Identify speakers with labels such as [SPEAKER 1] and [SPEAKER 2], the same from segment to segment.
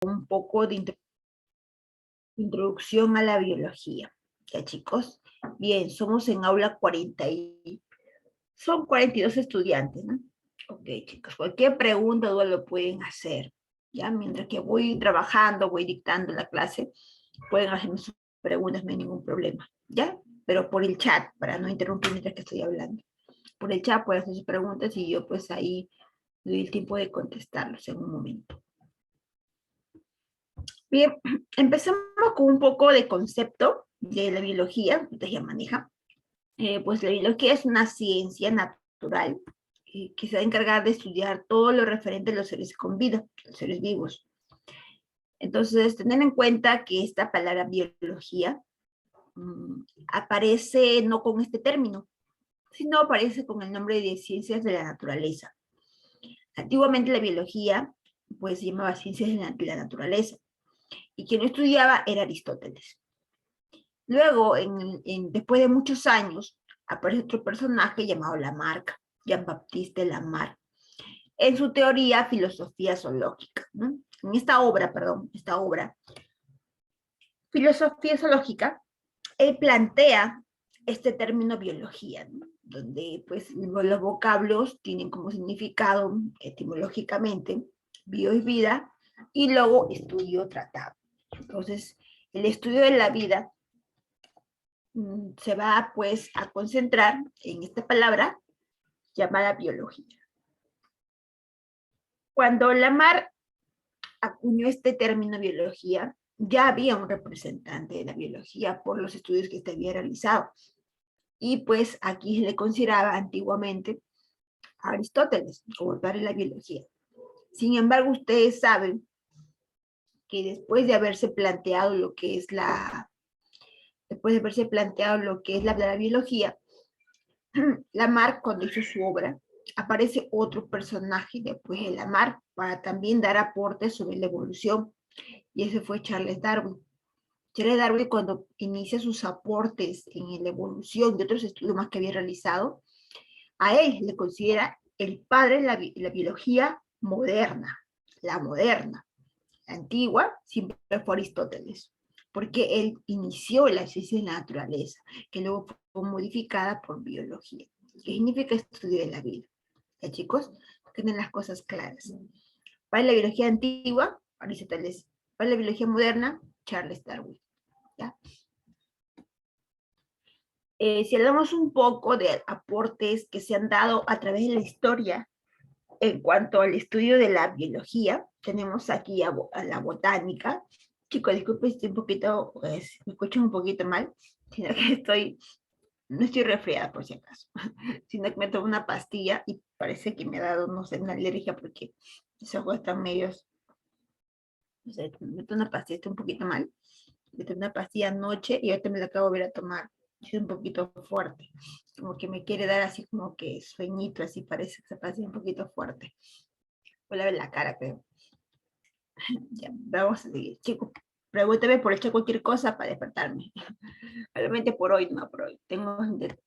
[SPEAKER 1] un poco de introducción a la biología. ¿Ya, chicos? Bien, somos en aula 40 y son 42 estudiantes, ¿no? Ok, chicos, cualquier pregunta o duda lo pueden hacer. Ya, mientras que voy trabajando, voy dictando la clase, pueden hacerme sus preguntas, no hay ningún problema. ¿Ya? Pero por el chat, para no interrumpir mientras que estoy hablando. Por el chat pueden hacer sus preguntas y yo pues ahí doy el tiempo de contestarlos en un momento. Bien, empecemos con un poco de concepto de la biología, ustedes ya manejan. Pues la biología es una ciencia natural que se va a encargar de estudiar todo lo referente a los seres con vida, los seres vivos. Entonces, tener en cuenta que esta palabra biología aparece no con este término, sino aparece con el nombre de ciencias de la naturaleza. Antiguamente la biología pues se llamaba ciencias de la naturaleza y quien lo estudiaba era Aristóteles. Luego, después de muchos años, aparece otro personaje llamado Lamarck, Jean-Baptiste Lamarck, en su teoría Filosofía Zoológica, ¿no? En esta obra, Filosofía Zoológica, él plantea este término biología, ¿no? Donde pues los vocablos tienen como significado etimológicamente bio es vida y luego estudio tratado. Entonces, el estudio de la vida se va pues a concentrar en esta palabra llamada biología. Cuando Lamarck acuñó este término biología, ya había un representante de la biología por los estudios que se había realizado. Y pues aquí se le consideraba antiguamente a Aristóteles como padre de la biología. Sin embargo, ustedes saben que después de haberse planteado lo que es la biología, Lamarck, cuando hizo su obra, aparece otro personaje después de Lamarck para también dar aportes sobre la evolución, y ese fue Charles Darwin. Charles Darwin, cuando inicia sus aportes en la evolución de otros estudios más que había realizado, a él le considera el padre de la biología moderna, la moderna. La antigua siempre fue Aristóteles, porque él inició la ciencia de la naturaleza, que luego fue modificada por biología. ¿Qué significa estudio de la vida? ¿Ya, chicos? Tienen las cosas claras. Para la biología antigua, Aristóteles. Para la biología moderna, Charles Darwin. ¿Ya? Si hablamos un poco de aportes que se han dado a través de la historia en cuanto al estudio de la biología, tenemos aquí a la botánica. Chicos, disculpen si estoy un poquito, me escucho un poquito mal, sino que no estoy resfriada por si acaso, sino que me tomo una pastilla y parece que me ha dado, no sé, una alergia porque mis ojos están medios, no sé, me tomo una pastilla, estoy un poquito mal, me tomé una pastilla anoche y ahorita me la acabo de volver a tomar, es un poquito fuerte, como que me quiere dar así como que sueñito, así parece que esa pastilla es un poquito fuerte. Voy a ver la cara, pero ya, vamos a seguir. Chicos, pregúntame por hecho cualquier cosa para despertarme. Realmente por hoy, no por hoy. Tengo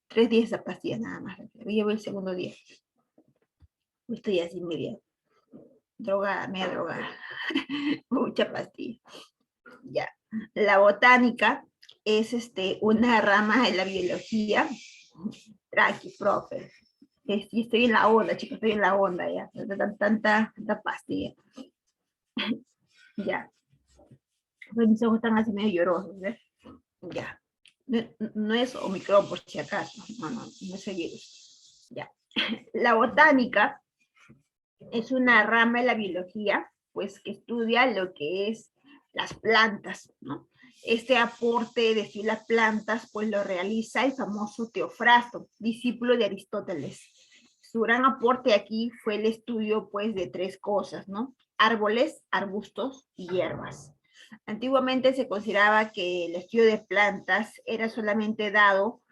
[SPEAKER 1] 3 días de pastillas nada más. Hoy llevo el segundo día. Estoy así media drogada, media drogada. Mucha pastilla. Ya. La botánica es una rama de la biología. Tranqui, profe. Estoy en la onda, chicos, estoy en la onda ya. Tanta pastilla. Ya. Pues mis ojos están así medio llorosos, ¿ves? Ya. No, no es Omicron por si acaso. No es el virus. Ya. La botánica es una rama de la biología, pues que estudia lo que es las plantas, ¿no? Este aporte de las plantas, pues lo realiza el famoso Teofrasto, discípulo de Aristóteles. Su gran aporte aquí fue el estudio, pues, de 3 cosas, ¿no? Árboles, arbustos y hierbas. Antiguamente se consideraba que el estudio de plantas era solamente dado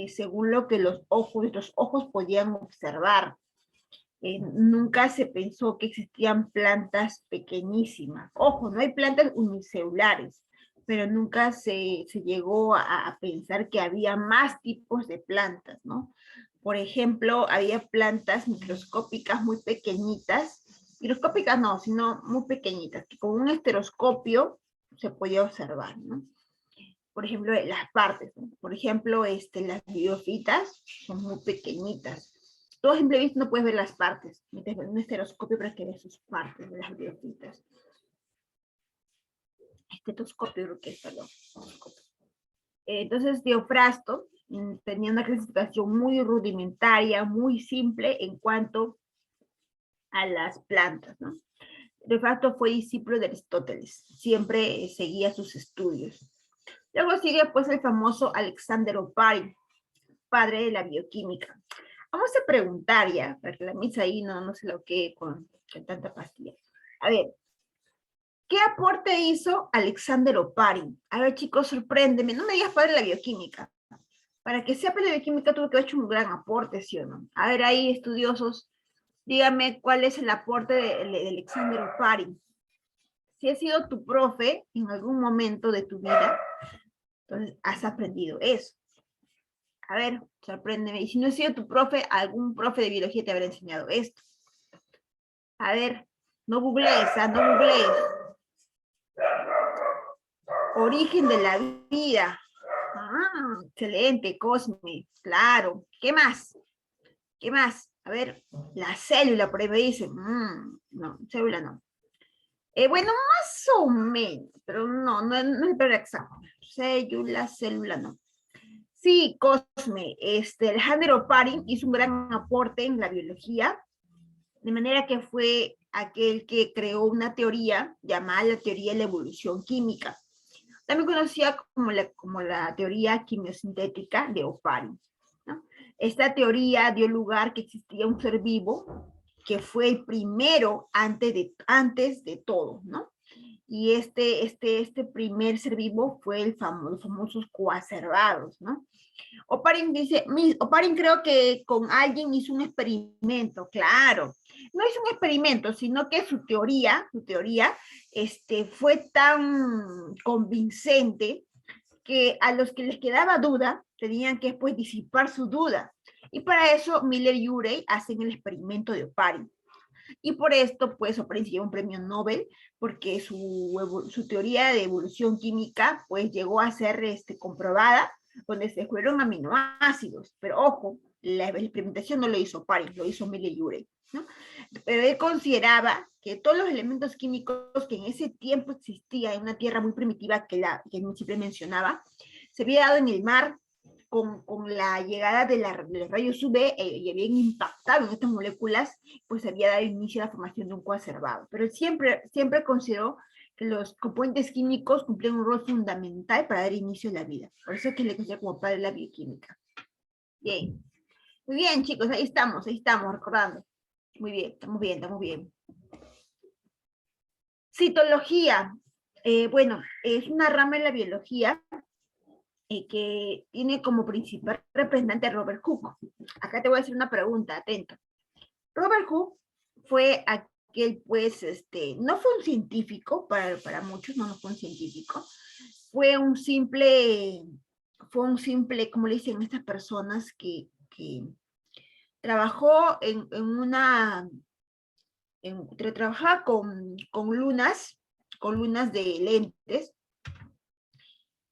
[SPEAKER 1] según lo que nuestros ojos podían observar. Nunca se pensó que existían plantas pequeñísimas. Ojo, no hay plantas unicelulares, pero nunca se llegó a pensar que había más tipos de plantas, ¿no? Por ejemplo, había plantas microscópicas muy pequeñitas microscópicas no, sino muy pequeñitas, que con un estereoscopio se podía observar, ¿no? Por ejemplo, las partes, ¿no? Por ejemplo, las biofitas son muy pequeñitas. Tú a simple vista no puedes ver las partes, necesitas un estereoscopio para que veas sus partes de las biofitas. Estetoscopio, creo que es, perdón. Entonces, Teofrasto tenía una clasificación muy rudimentaria, muy simple en cuanto a las plantas, ¿no? Teofrasto fue discípulo de Aristóteles, siempre seguía sus estudios. Luego sigue pues el famoso Alexander Oparin, padre de la bioquímica. Vamos a preguntar ya, para que la misa ahí no se lo quede con tanta pastilla. A ver, ¿qué aporte hizo Alexander Oparin? A ver, chicos, sorpréndeme. No me digas padre de la bioquímica. Para que sepa la bioquímica tuvo que haber hecho un gran aporte, ¿sí o no? A ver, ahí, estudiosos, dígame cuál es el aporte de Alexander Oparin. Si ha sido tu profe en algún momento de tu vida, entonces has aprendido eso. A ver, sorpréndeme. Y si no ha sido tu profe, algún profe de biología te habrá enseñado esto. A ver, no googlees, no googlees. Origen de la vida. Ah, excelente, Cosme. Claro. ¿Qué más? ¿Qué más? A ver, la célula, por ahí me dicen. No, célula no. Bueno, más o menos, pero no es el pero exacto. Célula no. Sí, Cosme, Alexander Oparin hizo un gran aporte en la biología, de manera que fue aquel que creó una teoría llamada la teoría de la evolución química, también conocida como la teoría quimiosintética de Oparin, ¿no? Esta teoría dio lugar a que existía un ser vivo que fue el primero antes de todo, ¿no? Y este primer ser vivo fue los famosos coacervados, ¿no? Oparin creo que con alguien hizo un experimento, claro. No hizo un experimento, sino que su teoría, fue tan convincente que a los que les quedaba duda tenían que después disipar su duda. Y para eso Miller y Urey hacen el experimento de Oparin. Y por esto, pues, Oparin se lleva un premio Nobel, porque su teoría de evolución química, pues, llegó a ser comprobada, donde se descubrieron aminoácidos. Pero ojo, la experimentación no lo hizo Oparin, lo hizo Miller y Urey, ¿no? Pero él consideraba que todos los elementos químicos que en ese tiempo existía en una tierra muy primitiva que siempre mencionaba, se había dado en el mar con la llegada de los rayos UV y habían impactado en estas moléculas, pues había dado inicio a la formación de un coacervado. Pero él siempre consideró que los componentes químicos cumplían un rol fundamental para dar inicio a la vida. Por eso es que le considera como padre de la bioquímica. Bien. Muy bien, chicos, ahí estamos, recordando. Muy bien, estamos bien. Citología. Bueno, es una rama de la biología que tiene como principal representante a Robert Hooke. Acá te voy a hacer una pregunta, atento. Robert Hooke fue aquel, pues, no fue un científico, para muchos no fue un científico, fue un simple, como le dicen estas personas que trabajó trabajaba con lunas de lentes,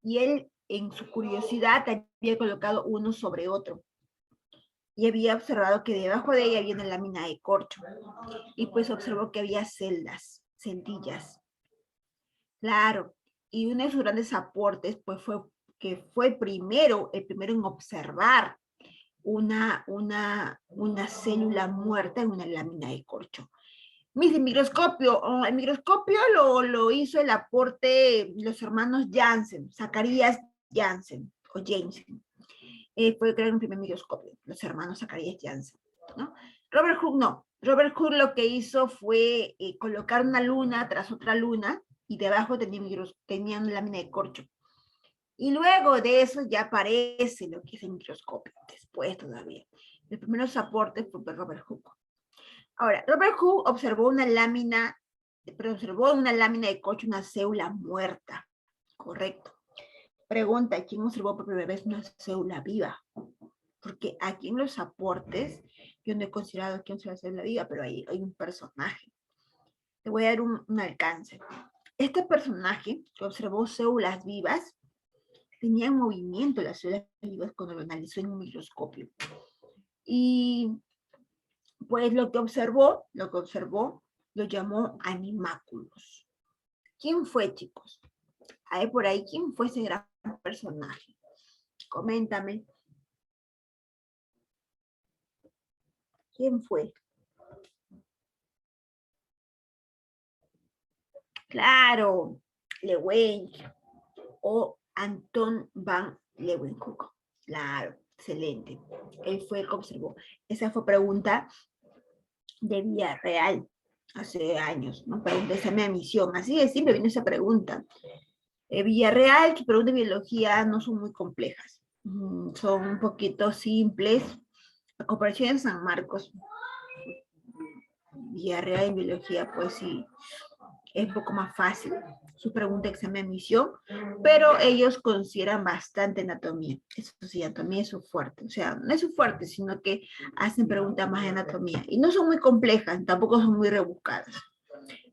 [SPEAKER 1] y él en su curiosidad había colocado uno sobre otro y había observado que debajo de ella había una lámina de corcho y pues observó que había celdillas. Claro, y uno de sus grandes aportes pues fue que fue el primero en observar una célula muerta en una lámina de corcho. El microscopio lo hizo el aporte los hermanos Janssen, Zacarías Janssen o Janssen. Fue crear un primer microscopio, los hermanos Zacarías Janssen, ¿no? Robert Hooke no. Robert Hooke lo que hizo fue colocar una luna tras otra luna y debajo tenía una lámina de corcho. Y luego de eso ya aparece lo que es el microscopio, después todavía. Los primeros aportes fue por Robert Hooke. Ahora, Robert Hooke observó una lámina de corcho, una célula muerta. Correcto. Pregunta, ¿quién observó por primera vez una célula viva? Porque aquí en los aportes, yo no he considerado quién se va a hacer la viva, pero hay un personaje. Te voy a dar un alcance. Este personaje que observó células vivas tenía en movimiento las células vivas cuando lo analizó en un microscopio. Y pues lo que observó, lo llamó animáculos. ¿Quién fue, chicos? A ver por ahí, ¿quién fue ese gran personaje? Coméntame. ¿Quién fue? Claro, Leeuwenhoek o Anton van Leeuwenhoek. Claro, excelente. Él fue el que observó. Esa fue pregunta de Villarreal hace años, ¿no? Pregunta esa mi misión. Así de siempre viene esa pregunta. Villarreal, tus preguntas de biología no son muy complejas. Son un poquito simples. A comparación de San Marcos, Villarreal en biología, pues sí, es un poco más fácil su pregunta de examen de admisión, pero ellos consideran bastante anatomía. Eso sí, anatomía es su fuerte. O sea, no es su fuerte, sino que hacen preguntas más de anatomía. Y no son muy complejas, tampoco son muy rebuscadas.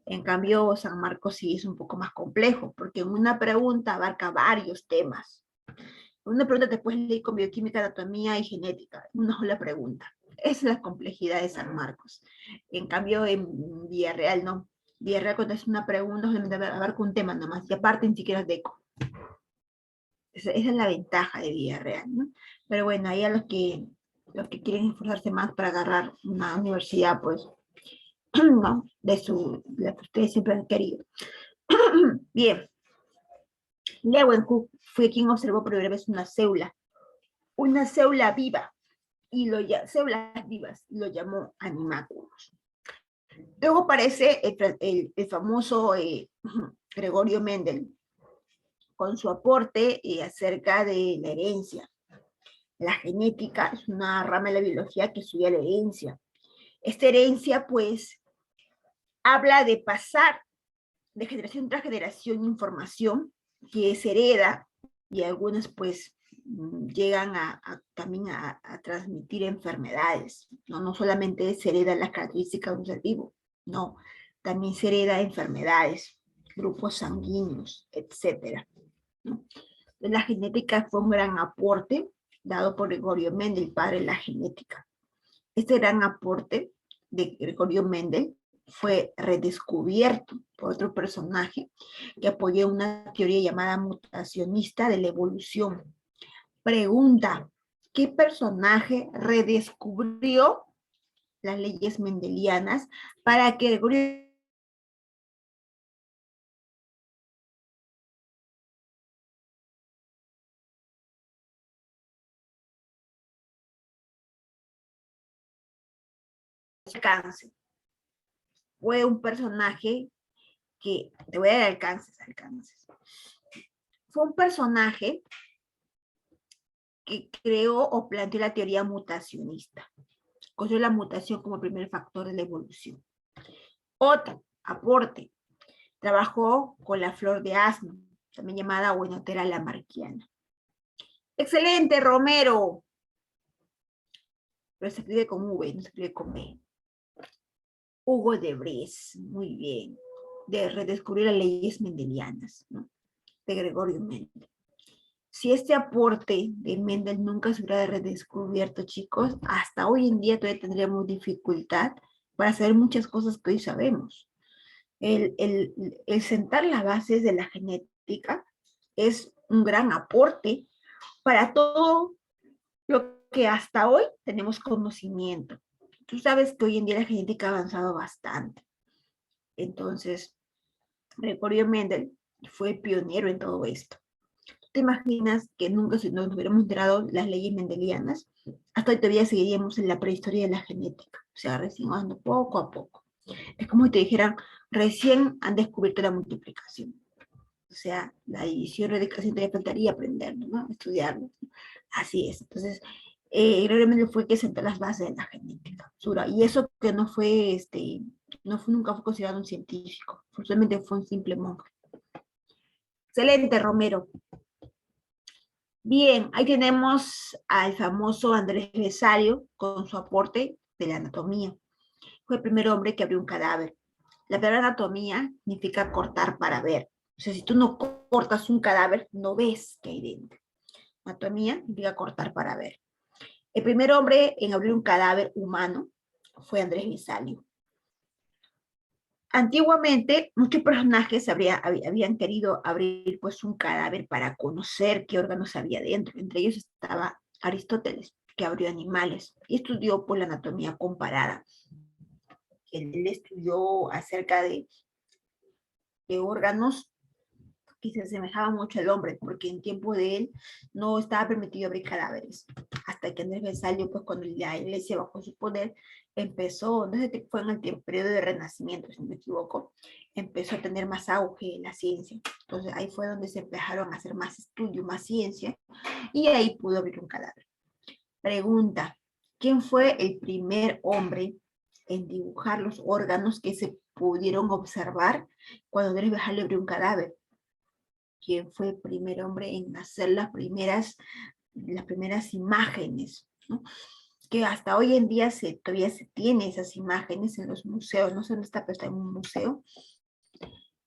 [SPEAKER 1] En cambio, San Marcos sí es un poco más complejo, porque en una pregunta abarca varios temas. En una pregunta te puedes leer con bioquímica, anatomía y genética, en una sola pregunta. Esa es la complejidad de San Marcos. En cambio, en Villarreal no. Villarreal cuando es una pregunta, solamente abarca un tema nomás, y aparte ni siquiera es de eco. Esa es la ventaja de Villarreal, ¿no? Pero bueno, ahí a los que quieren esforzarse más para agarrar una universidad, pues, ¿no? De la que ustedes siempre han querido. Bien, Leeuwenhoek fue quien observó por primera vez una célula viva, y células vivas, lo llamó animáculos. Luego aparece el famoso Gregorio Mendel, con su aporte acerca de la herencia. La genética es una rama de la biología que estudia la herencia. Esta herencia, pues, habla de pasar de generación tras generación información que se hereda, y algunas, pues, llegan también a transmitir enfermedades, ¿no? No solamente se hereda las características de un ser vivo, no, también se hereda enfermedades, grupos sanguíneos, etcétera, ¿no? La genética fue un gran aporte dado por Gregorio Mendel, padre de la genética. Este gran aporte de Gregorio Mendel fue redescubierto por otro personaje que apoyó una teoría llamada mutacionista de la evolución. Pregunta, ¿qué personaje redescubrió las leyes mendelianas para que Gregorio alcance? Fue un personaje que, te voy a dar alcances. Fue un personaje que creó o planteó la teoría mutacionista. Consideró la mutación como primer factor de la evolución. Otro aporte, trabajó con la flor de asno, también llamada Oenotera lamarckiana. Excelente, Romero. Pero se escribe con V, no se escribe con B. Hugo de Vries, muy bien. De redescubrir las leyes mendelianas, ¿no? De Gregorio Mendel. Si este aporte de Mendel nunca se hubiera redescubierto, chicos, hasta hoy en día todavía tendríamos dificultad para saber muchas cosas que hoy sabemos. El sentar las bases de la genética es un gran aporte para todo lo que hasta hoy tenemos conocimiento. Tú sabes que hoy en día la genética ha avanzado bastante. Entonces, Gregorio Mendel fue pionero en todo esto. ¿Te imaginas que nunca nos hubiéramos enterado las leyes mendelianas? Hasta hoy todavía seguiríamos en la prehistoria de la genética. O sea, recién ando poco a poco. Es como si te dijeran, recién han descubierto la multiplicación. O sea, la división y radicación todavía faltaría aprenderlo, ¿no? Estudiarlo. Así es. Entonces, realmente fue que sentó las bases de la genética. Y eso que no fue, nunca fue considerado un científico. Solamente fue un simple monje. Excelente, Romero. Bien, ahí tenemos al famoso Andrés Besario con su aporte de la anatomía. Fue el primer hombre que abrió un cadáver. La palabra anatomía significa cortar para ver. O sea, si tú no cortas un cadáver, no ves qué hay dentro. Anatomía significa cortar para ver. El primer hombre en abrir un cadáver humano fue Andrés Bisalio. Antiguamente, muchos personajes habían querido abrir pues un cadáver para conocer qué órganos había dentro. Entre ellos estaba Aristóteles, que abrió animales y estudió por la anatomía comparada. Él estudió acerca de órganos que se asemejaban mucho al hombre, porque en tiempo de él no estaba permitido abrir cadáveres. Hasta que Andrés Vesalio, pues cuando la iglesia bajo su poder, empezó, no sé si fue en el periodo de Renacimiento, si no me equivoco, empezó a tener más auge en la ciencia. Entonces ahí fue donde se empezaron a hacer más estudio, más ciencia, y ahí pudo abrir un cadáver. Pregunta, ¿quién fue el primer hombre en dibujar los órganos que se pudieron observar cuando Andrés Vesalio abrió un cadáver? ¿Quién fue el primer hombre en hacer las primeras imágenes? ¿No? Que hasta hoy en día todavía se tiene esas imágenes en los museos, no sé dónde está, pero está en un museo,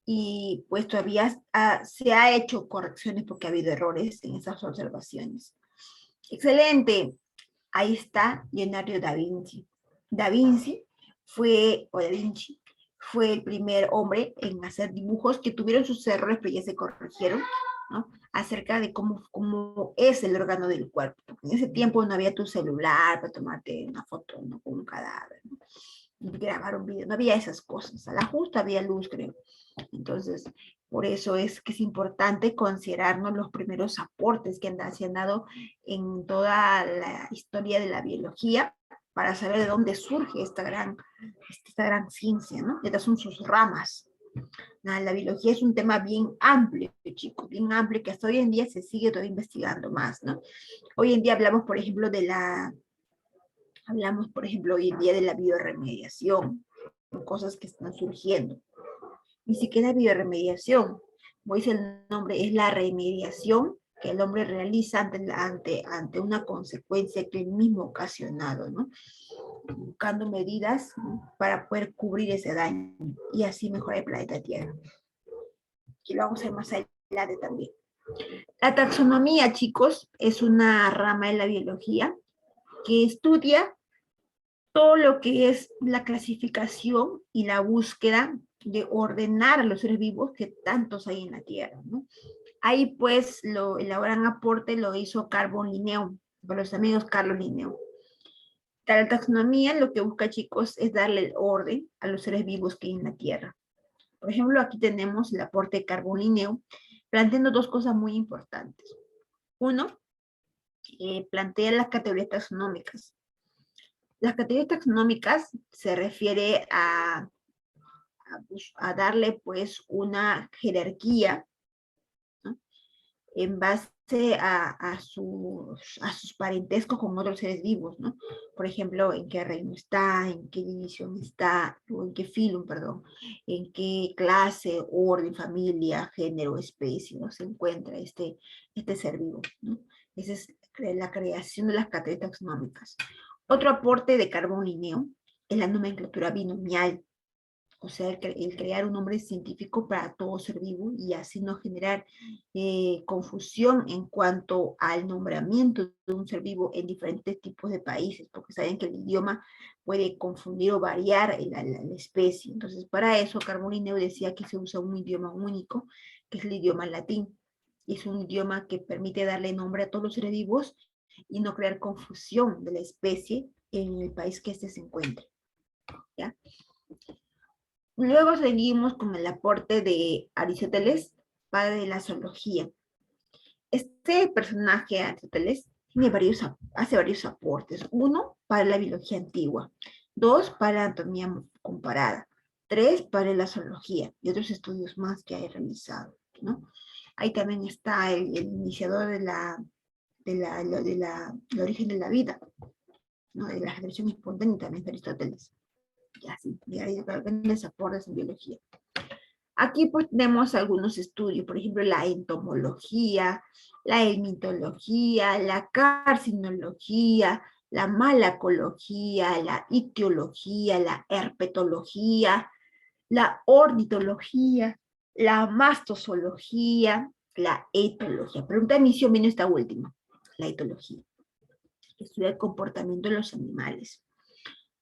[SPEAKER 1] y pues todavía se ha hecho correcciones porque ha habido errores en esas observaciones. Excelente, ahí está Leonardo da Vinci. Da Vinci Da Vinci fue el primer hombre en hacer dibujos que tuvieron sus errores, pero ya se corrigieron, ¿no? Acerca de cómo es el órgano del cuerpo. Porque en ese tiempo no había tu celular para tomarte una foto, ¿no? Con un cadáver, ¿no? Grabar un video, no había esas cosas. A la justa había luz, creo. Entonces, por eso es que es importante considerarnos los primeros aportes que se han dado en toda la historia de la biología para saber de dónde surge esta gran ciencia, ¿no? Estas son sus ramas. La biología es un tema bien amplio, chicos, bien amplio, que hasta hoy en día se sigue todavía investigando más, ¿no? Hoy en día hablamos, por ejemplo, hoy en día de la bioremediación, cosas que están surgiendo. Ni siquiera bioremediación, como dice el nombre, es la remediación que el hombre realiza ante una consecuencia que él mismo ha ocasionado, ¿no? Buscando medidas, ¿no? Para poder cubrir ese daño y así mejorar el planeta Tierra. Y lo vamos a ver más adelante también. La taxonomía, chicos, es una rama de la biología que estudia todo lo que es la clasificación y la búsqueda de ordenar a los seres vivos que tantos hay en la Tierra, ¿no? Ahí pues el gran aporte lo hizo Carbon Linneo, por los amigos Carlos Linneo. La taxonomía lo que busca, chicos, es darle el orden a los seres vivos que hay en la Tierra. Por ejemplo, aquí tenemos el aporte de Carbon Linneo, planteando dos cosas muy importantes. Uno, plantea las categorías taxonómicas. Las categorías taxonómicas se refiere a darle pues una jerarquía, ¿no? En base a sus parentescos con otros seres vivos, ¿no? Por ejemplo, en qué reino está, en qué división está, o en qué filum, perdón, en qué clase, orden, familia, género, especie, ¿no? Se encuentra este ser vivo, ¿no? Esa es la creación de las categorías taxonómicas. Otro aporte de Carbon Linneo es la nomenclatura binomial, o sea, el crear un nombre científico para todo ser vivo y así no generar confusión en cuanto al nombramiento de un ser vivo en diferentes tipos de países, porque saben que el idioma puede confundir o variar la especie. Entonces, para eso, Carbon Linneo decía que se usa un idioma único, que es el idioma latín. Y es un idioma que permite darle nombre a todos los seres vivos y no crear confusión de la especie en el país que éste se encuentre, ¿ya? Luego seguimos con el aporte de Aristóteles, padre de la zoología. Este personaje, Aristóteles, hace varios aportes. Uno, para la biología antigua. Dos, para la anatomía comparada. Tres, para la zoología y otros estudios más que ha realizado, ¿no? Ahí también está el iniciador del origen de la vida, ¿no? De la generación espontánea también de Aristóteles. Y así, y hay grandes aportes en biología. Aquí pues tenemos algunos estudios, por ejemplo, la entomología, la hermitología, la carcinología, la malacología, la ictiología, la herpetología, la ornitología, la mastozoología, la etología. Pregunta de misión viene esta última, la etología. Estudia el comportamiento de los animales.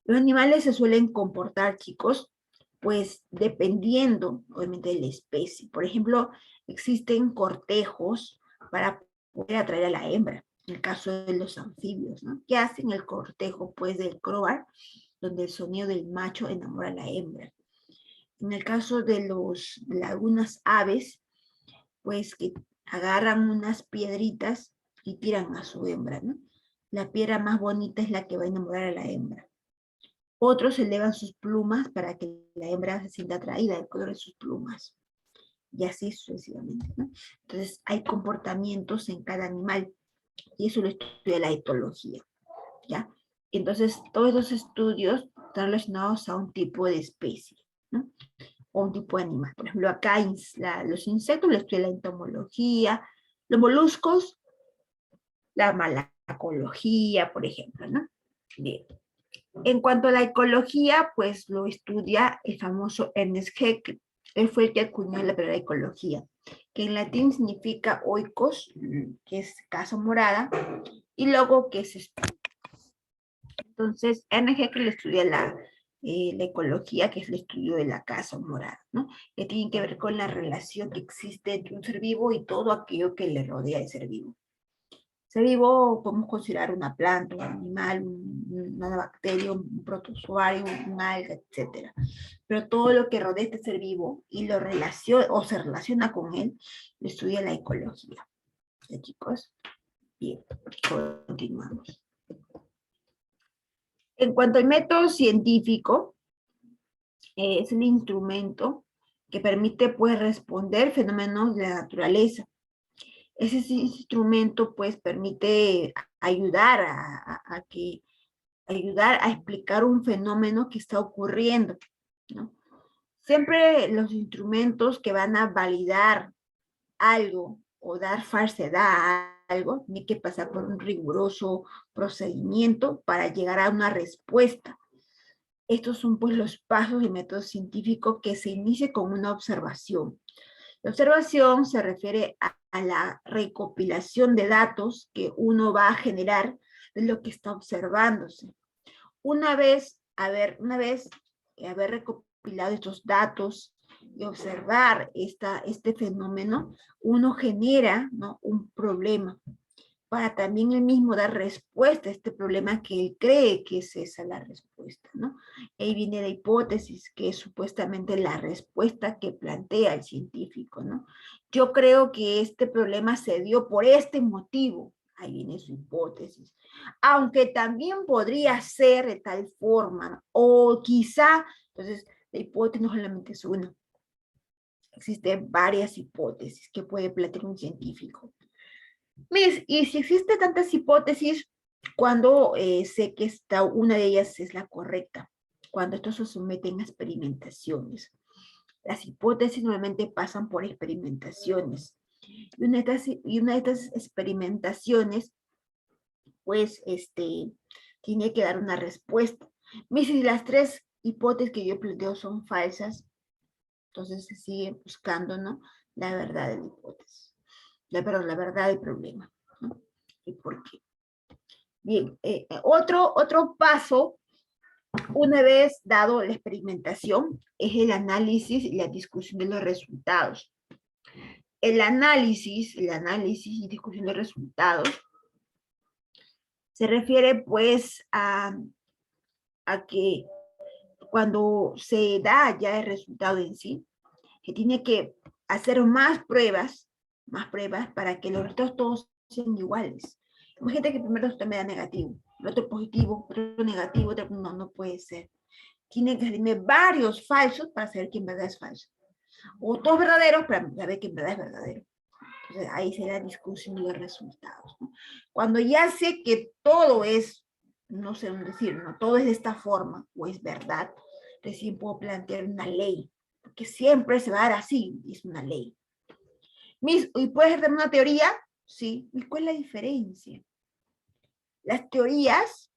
[SPEAKER 1] Los animales se suelen comportar, chicos, pues dependiendo, obviamente, de la especie. Por ejemplo, existen cortejos para poder atraer a la hembra, en el caso de los anfibios, ¿no? ¿Qué hacen el cortejo? Pues del croar, donde el sonido del macho enamora a la hembra. En el caso de algunas aves, pues que agarran unas piedritas y tiran a su hembra, ¿no? La piedra más bonita es la que va a enamorar a la hembra. Otros elevan sus plumas para que la hembra se sienta atraída del color de sus plumas. Y así sucesivamente, ¿no? Entonces, hay comportamientos en cada animal. Y eso lo estudia la etología, ¿ya? Entonces, todos los estudios están relacionados a un tipo de especie, ¿no? O un tipo de animal. Por ejemplo, acá los insectos lo estudia la entomología, los moluscos, la malacología, por ejemplo, ¿no? Bien. En cuanto a la ecología, pues lo estudia el famoso Ernest Haeckel. Él fue el que acuñó la palabra ecología, que en latín significa oikos, que es casa morada, y logo, que es espíritu. Entonces, Ernest Haeckel estudia la ecología, que es el estudio de la casa morada, ¿no? Que tiene que ver con la relación que existe entre un ser vivo y todo aquello que le rodea al ser vivo. Ser vivo podemos considerar una planta, un animal, una bacteria, un protozoario, un alga, etc. Pero todo lo que rodea este ser vivo y lo relaciona o se relaciona con él, lo estudia la ecología. ¿Ya, chicos? Bien, continuamos. En cuanto al método científico, es el instrumento que permite pues responder fenómenos de la naturaleza. Ese instrumento pues permite ayudar ayudar a explicar un fenómeno que está ocurriendo, ¿no? Siempre los instrumentos que van a validar algo o dar falsedad a algo, tiene que pasar por un riguroso procedimiento para llegar a una respuesta. Estos son pues los pasos del método científico, que se inicia con una observación. La observación se refiere a la recopilación de datos que uno va a generar de lo que está observándose. Una vez haber recopilado estos datos y observar este fenómeno, uno genera, ¿no?, un problema para también él mismo dar respuesta a este problema que él cree que es esa la respuesta, ¿no? Ahí viene la hipótesis, que es supuestamente la respuesta que plantea el científico, ¿no? Yo creo que este problema se dio por este motivo. Ahí viene su hipótesis. Aunque también podría ser de tal forma, ¿no? O quizá, entonces, la hipótesis no solamente es una. Existen varias hipótesis que puede plantear un científico. Y si existe tantas hipótesis, cuando sé que una de ellas es la correcta, cuando esto se someten a experimentaciones. Las hipótesis normalmente pasan por experimentaciones. Y una de estas experimentaciones, pues, tiene que dar una respuesta. Si las tres hipótesis que yo planteo son falsas, entonces se sigue buscando, ¿no?, la verdad de la hipótesis. La verdad del problema, ¿no? ¿Y por qué? Bien, otro paso, una vez dado la experimentación, es el análisis y la discusión de los resultados. El análisis y discusión de resultados se refiere pues a que cuando se da ya el resultado en sí, que tiene que hacer más pruebas para que los resultados todos sean iguales. Imagínate que el primer resultado me da negativo, el otro positivo, otro negativo, otro no puede ser. Tiene que salirme varios falsos para saber que en verdad es falso. O todos verdaderos para saber que en verdad es verdadero. Entonces, ahí será la discusión de los resultados, ¿no? Cuando ya sé que todo es, no sé decir, no todo es de esta forma o es verdad, recién puedo plantear una ley, porque siempre se va a dar así, es una ley. ¿Y puede ser una teoría? Sí. ¿Y cuál es la diferencia? Las teorías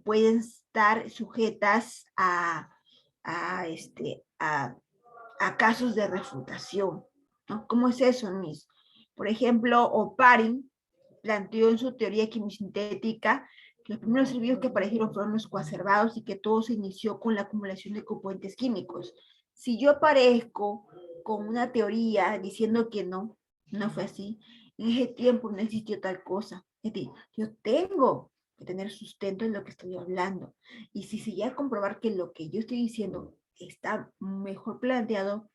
[SPEAKER 1] pueden estar sujetas a a casos de refutación, ¿no? ¿Cómo es eso, Miss? Por ejemplo, Oparin planteó en su teoría quimiosintética que los primeros servicios que aparecieron fueron los coacervados y que todo se inició con la acumulación de componentes químicos. Si yo aparezco con una teoría diciendo que no, no fue así, en ese tiempo no existió tal cosa. Es decir, yo tengo que tener sustento en lo que estoy hablando. Y si se llega a comprobar que lo que yo estoy diciendo está mejor planteado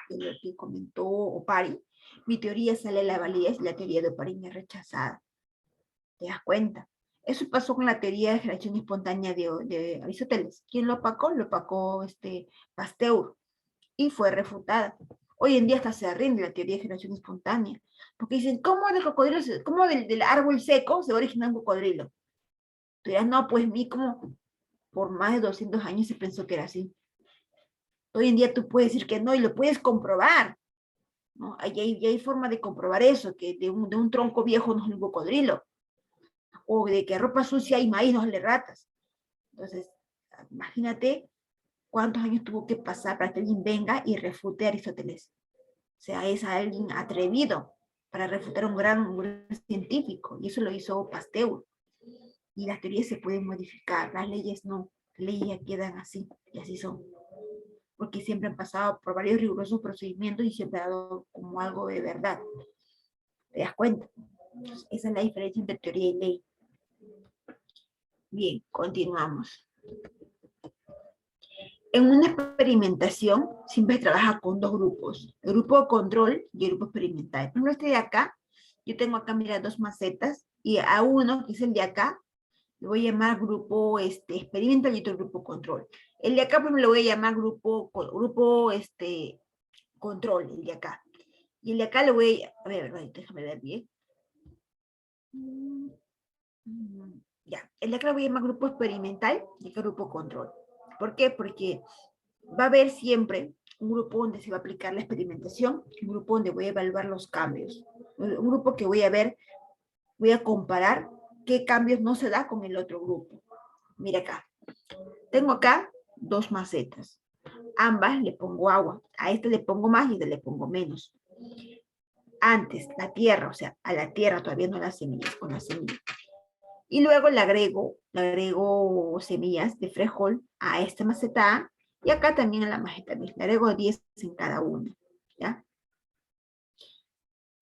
[SPEAKER 1] de lo que comentó Oparin, mi teoría sale a la validez y la teoría de Oparin es rechazada. ¿Te das cuenta? Eso pasó con la teoría de generación espontánea de Aristóteles. ¿Quién lo opacó? Lo opacó Pasteur y fue refutada. Hoy en día hasta se rinde la teoría de generación espontánea, porque dicen, ¿cómo del cocodrilo, cómo del árbol seco se va a originar un cocodrilo? Tú dirás, no, pues como por más de 200 años se pensó que era así. Hoy en día tú puedes decir que no y lo puedes comprobar, ¿no? Hay forma de comprobar eso, que de un tronco viejo no es un cocodrilo, o de que ropa sucia y maíz no sale ratas. Entonces, imagínate cuántos años tuvo que pasar para que alguien venga y refute a Aristóteles. O sea, es alguien atrevido para refutar a un gran científico, y eso lo hizo Pasteur. Y las teorías se pueden modificar, las leyes no, las leyes ya quedan así, y así son. Porque siempre han pasado por varios rigurosos procedimientos y siempre ha dado como algo de verdad. ¿Te das cuenta? Entonces, esa es la diferencia entre teoría y ley. Bien, continuamos. En una experimentación siempre trabaja con dos grupos, el grupo de control y el grupo experimental. Por ejemplo, este de acá, yo tengo acá, mira, dos macetas, y a uno, que es el de acá, le voy a llamar grupo experimental y otro grupo control. El de acá, pues, me lo voy a llamar grupo control, el de acá. Y el de acá le voy a ver, déjame ver bien. Ya, el de acá lo voy a llamar grupo experimental y el grupo control. ¿Por qué? Porque va a haber siempre un grupo donde se va a aplicar la experimentación, un grupo donde voy a evaluar los cambios, un grupo que voy a ver, voy a comparar qué cambios no se da con el otro grupo. Mira acá, tengo acá dos macetas, ambas le pongo agua, a esta le pongo más y a esta le pongo menos. Antes, la tierra, o sea, a la tierra todavía no las semillas, con las semillas. Y luego le agrego semillas de frijol a esta maceta A, y acá también a la maceta B. Le agrego 10 en cada una, ¿ya?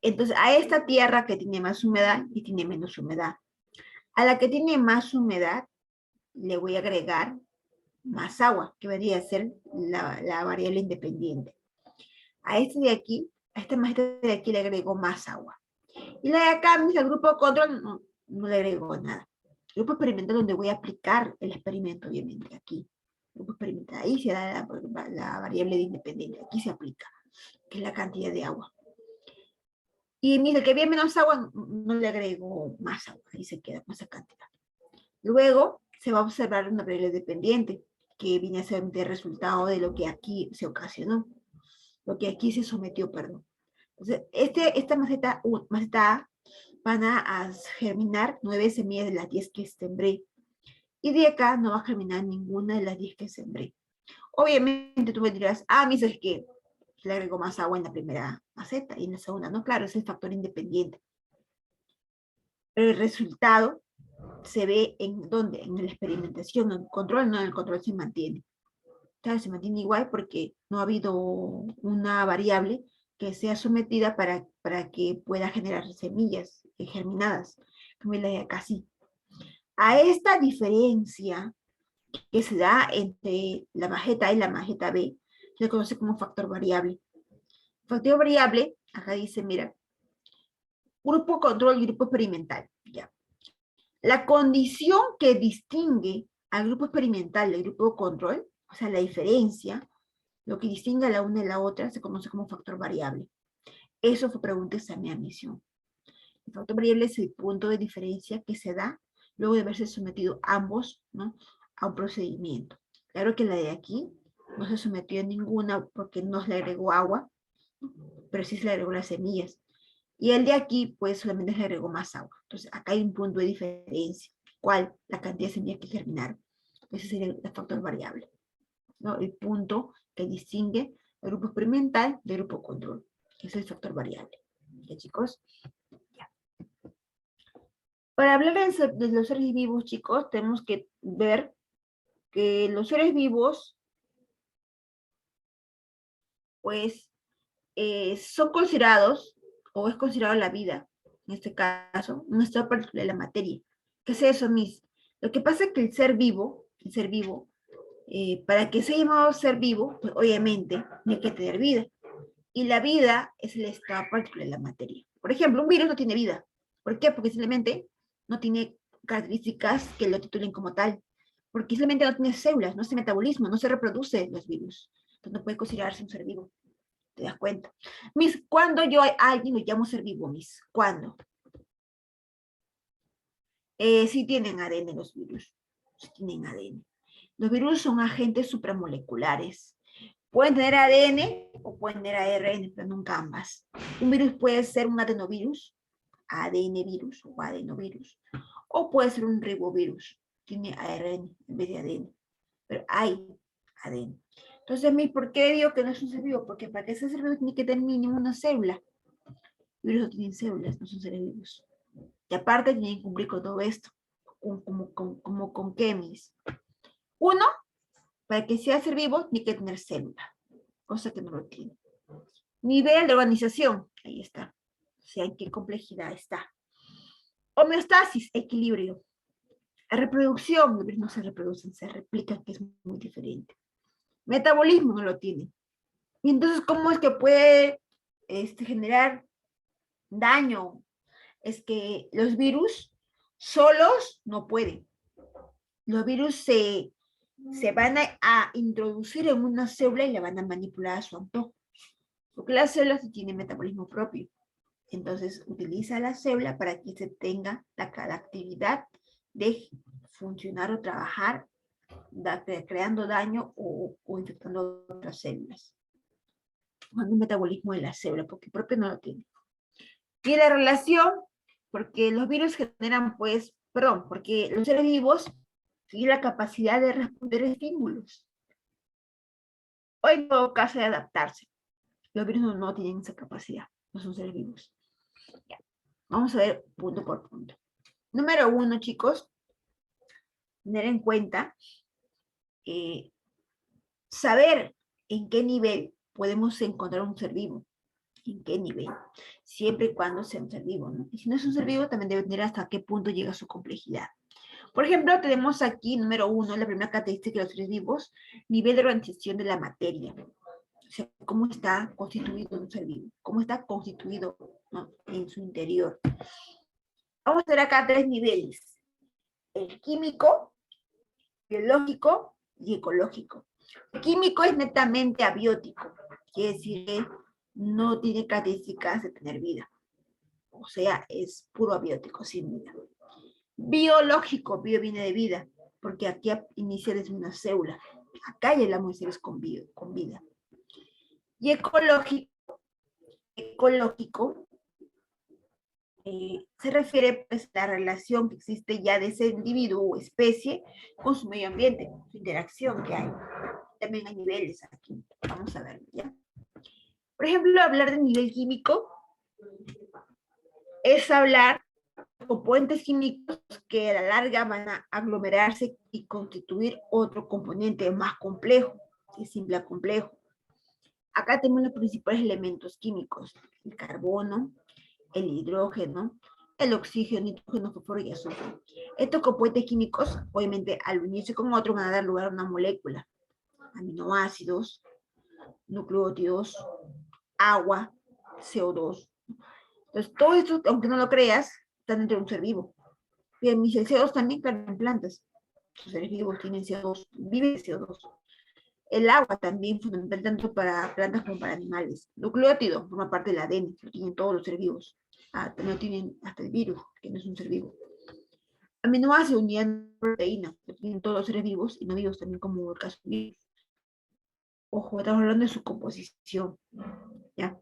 [SPEAKER 1] Entonces, a esta tierra que tiene más humedad y tiene menos humedad. A la que tiene más humedad, le voy a agregar más agua, que vendría a ser la variable independiente. A este de aquí, a esta maceta de aquí le agrego más agua. Y la de acá, el grupo de control, no le agrego nada. El grupo experimental donde voy a aplicar el experimento, obviamente, aquí. El grupo experimental, ahí se da la variable de independiente, aquí se aplica, que es la cantidad de agua. Y mira, que había menos agua, no le agrego más agua, ahí se queda con esa cantidad. Luego se va a observar una variable dependiente, que viene a ser el resultado de lo que aquí se ocasionó, lo que aquí se sometió, perdón. Entonces, esta maceta A van a germinar 9 semillas de las 10 que sembré. Y de acá no va a germinar ninguna de las 10 que sembré. Obviamente tú me dirás, me dices que le agrego más agua en la primera maceta y en la segunda. No, claro, es el factor independiente. Pero el resultado se ve en ¿dónde? En la experimentación, en el control, no, en el control se mantiene. Claro, se mantiene igual porque no ha habido una variable que sea sometida para que pueda generar semillas germinadas, como la de acá sí. A esta diferencia que se da entre la majeta A y la majeta B, se conoce como factor variable. Factor variable, acá dice, mira, grupo control y grupo experimental. Ya. La condición que distingue al grupo experimental del grupo control, o sea, la diferencia, lo que distingue a la una y la otra, se conoce como factor variable. Eso fue pregunta de examen de admisión. El factor variable es el punto de diferencia que se da luego de haberse sometido ambos, ¿no?, a un procedimiento. Claro que la de aquí no se sometió a ninguna porque no se le agregó agua, pero sí se le agregó las semillas. Y el de aquí, pues solamente se le agregó más agua. Entonces, acá hay un punto de diferencia. ¿Cuál? La cantidad de semillas que germinaron. Ese sería el factor variable, ¿no? El punto que distingue el grupo experimental del grupo control, que es el factor variable. ¿Ya, chicos? Ya. Para hablar de los seres vivos, chicos, tenemos que ver que los seres vivos, pues, son considerados, o es considerado la vida, en este caso, un estado particular de la materia. ¿Qué es eso, Miss? Lo que pasa es que el ser vivo, para que sea llamado ser vivo, pues obviamente tiene que tener vida. Y la vida es el estado particular de la materia. Por ejemplo, un virus no tiene vida. ¿Por qué? Porque simplemente no tiene características que lo titulen como tal. Porque simplemente no tiene células, no hace metabolismo, no se reproduce los virus. Entonces no puede considerarse un ser vivo. ¿Te das cuenta? Miss, ¿cuándo yo a alguien lo llamo ser vivo, Miss? ¿Cuándo? Sí tienen ADN los virus. Sí tienen ADN. Los virus son agentes supramoleculares. Pueden tener ADN o pueden tener ARN, pero nunca ambas. Un virus puede ser un adenovirus, ADN virus o adenovirus, o puede ser un ribovirus, tiene ARN en vez de ADN, pero hay ADN. Entonces, ¿por qué digo que no es un ser vivo? Porque para que sea ser vivo tiene que tener mínimo una célula. Los virus no tienen células, no son seres vivos. Y aparte tienen que cumplir con todo esto. Como con qué, Mis. Uno, para que sea ser vivo tiene que tener célula, cosa que no lo tiene. Nivel de organización, ahí está. O sea, en qué complejidad está. Homeostasis, equilibrio. La reproducción, los virus no se reproducen, se replican, que es muy diferente. Metabolismo no lo tiene. Y entonces, ¿cómo es que puede generar daño? Es que los virus solos no pueden. Los virus se van a introducir en una célula y la van a manipular a su antojo. Porque las células tienen metabolismo propio. Entonces, utiliza la célula para que se tenga la actividad de funcionar o trabajar, creando daño o infectando otras células. Cuando un metabolismo de la célula, porque propio no lo tiene. Y la relación, porque los virus generan, porque los seres vivos tienen la capacidad de responder a estímulos. O en todo caso de adaptarse. Los virus no tienen esa capacidad, no son seres vivos. Ya. Vamos a ver punto por punto. Número 1, chicos, tener en cuenta saber en qué nivel podemos encontrar un ser vivo. ¿En qué nivel? Siempre y cuando sea un ser vivo, ¿no? Y si no es un ser vivo, también debe tener hasta qué punto llega su complejidad. Por ejemplo, tenemos aquí, número 1, la primera característica de los seres vivos, nivel de organización de la materia. O sea, cómo está constituido un ser vivo, cómo está constituido, ¿no?, en su interior. Vamos a ver acá 3 niveles. El químico, biológico y ecológico. El químico es netamente abiótico, quiere decir que no tiene características de tener vida. O sea, es puro abiótico, sin vida. Biológico, bio viene de vida, porque aquí inicia desde una célula. Acá ya hablamos de seres con vida. Y ecológico se refiere pues, a la relación que existe ya de ese individuo o especie con su medio ambiente, su interacción que hay. También hay niveles aquí, vamos a verlo, ¿ya? Por ejemplo, hablar de nivel químico es hablar de componentes químicos que a la larga van a aglomerarse y constituir otro componente más complejo, de simple a complejo. Acá tenemos los principales elementos químicos: el carbono, el hidrógeno, el oxígeno, nitrógeno, fósforo y azufre. Estos compuestes químicos, obviamente, al unirse con otros, van a dar lugar a una molécula: aminoácidos, nucleótidos, agua, CO2. Entonces, todo esto, aunque no lo creas, está dentro de un ser vivo. Bien, mis CO2 también, claro, en plantas. Los seres vivos tienen CO2, viven CO2. El agua también fundamental tanto para plantas como para animales. Nucleótido forma parte del ADN, lo tienen todos los seres vivos. También lo tienen hasta el virus, que no es un ser vivo. Aminoácidos, unidad de proteína, lo tienen todos los seres vivos y no vivos también, como el caso del virus. Ojo, estamos hablando de su composición. ¿Ya?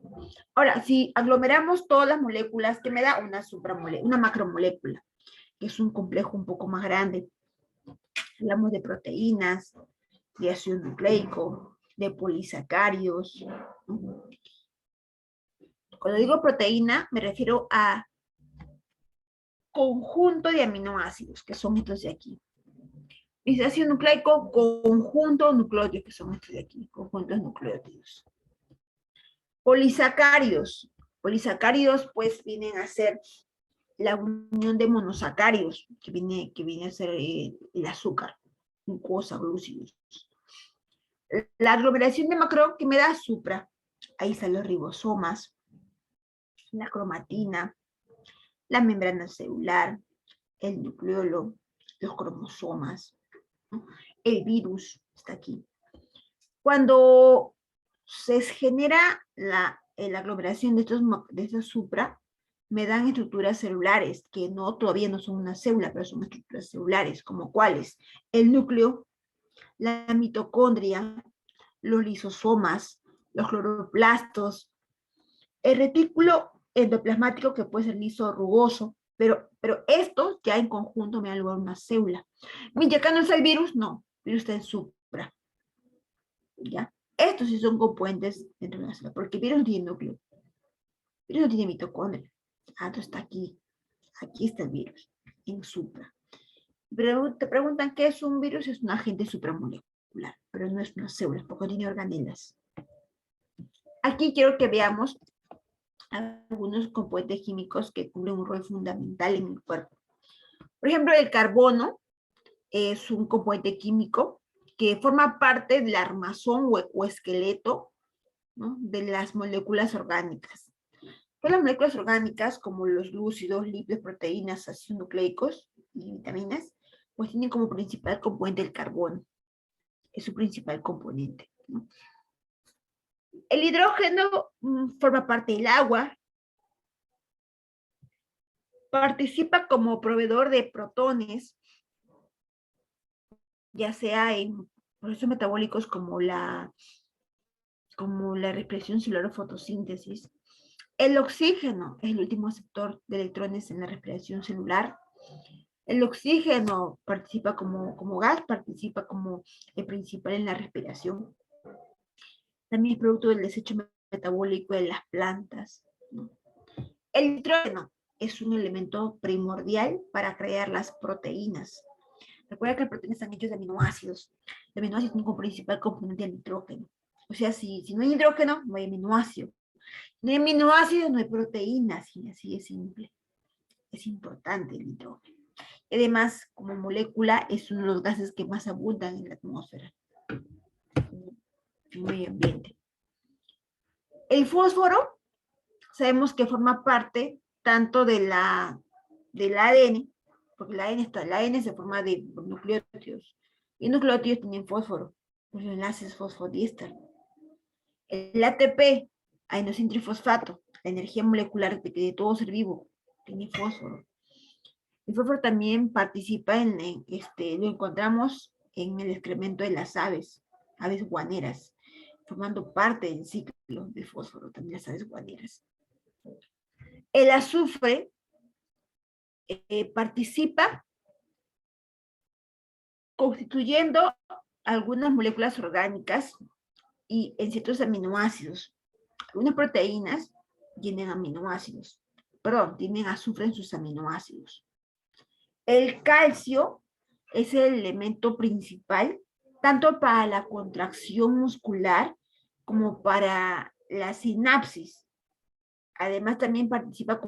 [SPEAKER 1] Ahora, si aglomeramos todas las moléculas, ¿qué me da? Una macromolécula, que es un complejo un poco más grande. Hablamos de proteínas, de ácido nucleico, de polisacáridos, ¿no? Cuando digo proteína, me refiero a conjunto de aminoácidos, que son estos de aquí. Y ácido nucleico, conjunto nucleótidos, que son estos de aquí, conjuntos nucleótidos. Polisacáridos. Polisacáridos, pues, vienen a ser la unión de monosacáridos, que viene a ser el azúcar, glucosa, glúcidos. La aglomeración de macro que me da supra. Ahí están los ribosomas, la cromatina, la membrana celular, el nucleolo, los cromosomas, ¿no? El virus está aquí. Cuando se genera la aglomeración de estos supra, me dan estructuras celulares que todavía no son una célula, pero son estructuras celulares, como cuáles: el núcleo, la mitocondria, los lisosomas, los cloroplastos, el retículo endoplasmático, que puede ser liso o rugoso, pero estos ya en conjunto me dan lugar a una célula. Mira, acá no está el virus, no, el virus está en supra. ¿Ya? Estos sí son componentes dentro de una célula, porque el virus no tiene núcleo, el virus no tiene mitocondria. Entonces está aquí, aquí está el virus, en supra. Pero te preguntan qué es un virus, es un agente supramolecular, pero no es una célula, porque tiene organelas. Aquí quiero que veamos algunos componentes químicos que cumplen un rol fundamental en el cuerpo. Por ejemplo, el carbono es un componente químico que forma parte del armazón o esqueleto, ¿no?, de las moléculas orgánicas. Todas las moléculas orgánicas, como los glúcidos, lípidos, proteínas, ácidos nucleicos y vitaminas, pues tienen como principal componente el carbono. Es su principal componente, ¿no? El hidrógeno forma parte del agua, participa como proveedor de protones, ya sea en procesos metabólicos como la respiración celular o fotosíntesis. El oxígeno es el último aceptor de electrones en la respiración celular. El oxígeno participa como gas, participa como el principal en la respiración. También es producto del desecho metabólico de las plantas, ¿no? El nitrógeno es un elemento primordial para crear las proteínas. Recuerda que las proteínas están hechas de aminoácidos. Los aminoácidos tienen como principal componente el nitrógeno. O sea, si no hay nitrógeno, no hay aminoácido. No hay aminoácidos, no hay proteínas. Y así es simple. Es importante el nitrógeno. Además, como molécula, es uno de los gases que más abundan en la atmósfera, en el medio ambiente. El fósforo, sabemos que forma parte tanto del ADN, porque el ADN se forma de nucleótidos, y nucleótidos tienen fósforo, los enlaces fosfodiéster. El ATP, adenosín trifosfato, la energía molecular de todo ser vivo, tiene fósforo. El fósforo también participa lo encontramos en el excremento de las aves guaneras, formando parte del ciclo de fósforo, también las aves guaneras. El azufre participa constituyendo algunas moléculas orgánicas y en ciertos aminoácidos. Algunas proteínas tienen aminoácidos, tienen azufre en sus aminoácidos. El calcio es el elemento principal tanto para la contracción muscular como para la sinapsis. Además, también participa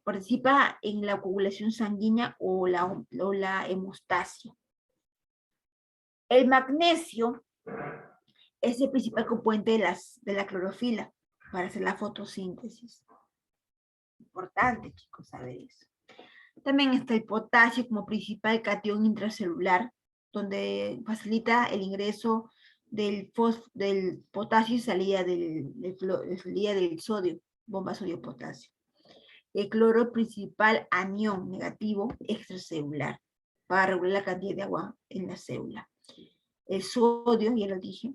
[SPEAKER 1] participa en la coagulación sanguínea o la hemostasia. El magnesio es el principal componente de la clorofila para hacer la fotosíntesis. Importante, chicos, saber eso. También está el potasio como principal catión intracelular, donde facilita el ingreso del potasio y salida del sodio, bomba sodio-potasio. El cloro, principal anión negativo extracelular, para regular la cantidad de agua en la célula. El sodio, ya lo dije,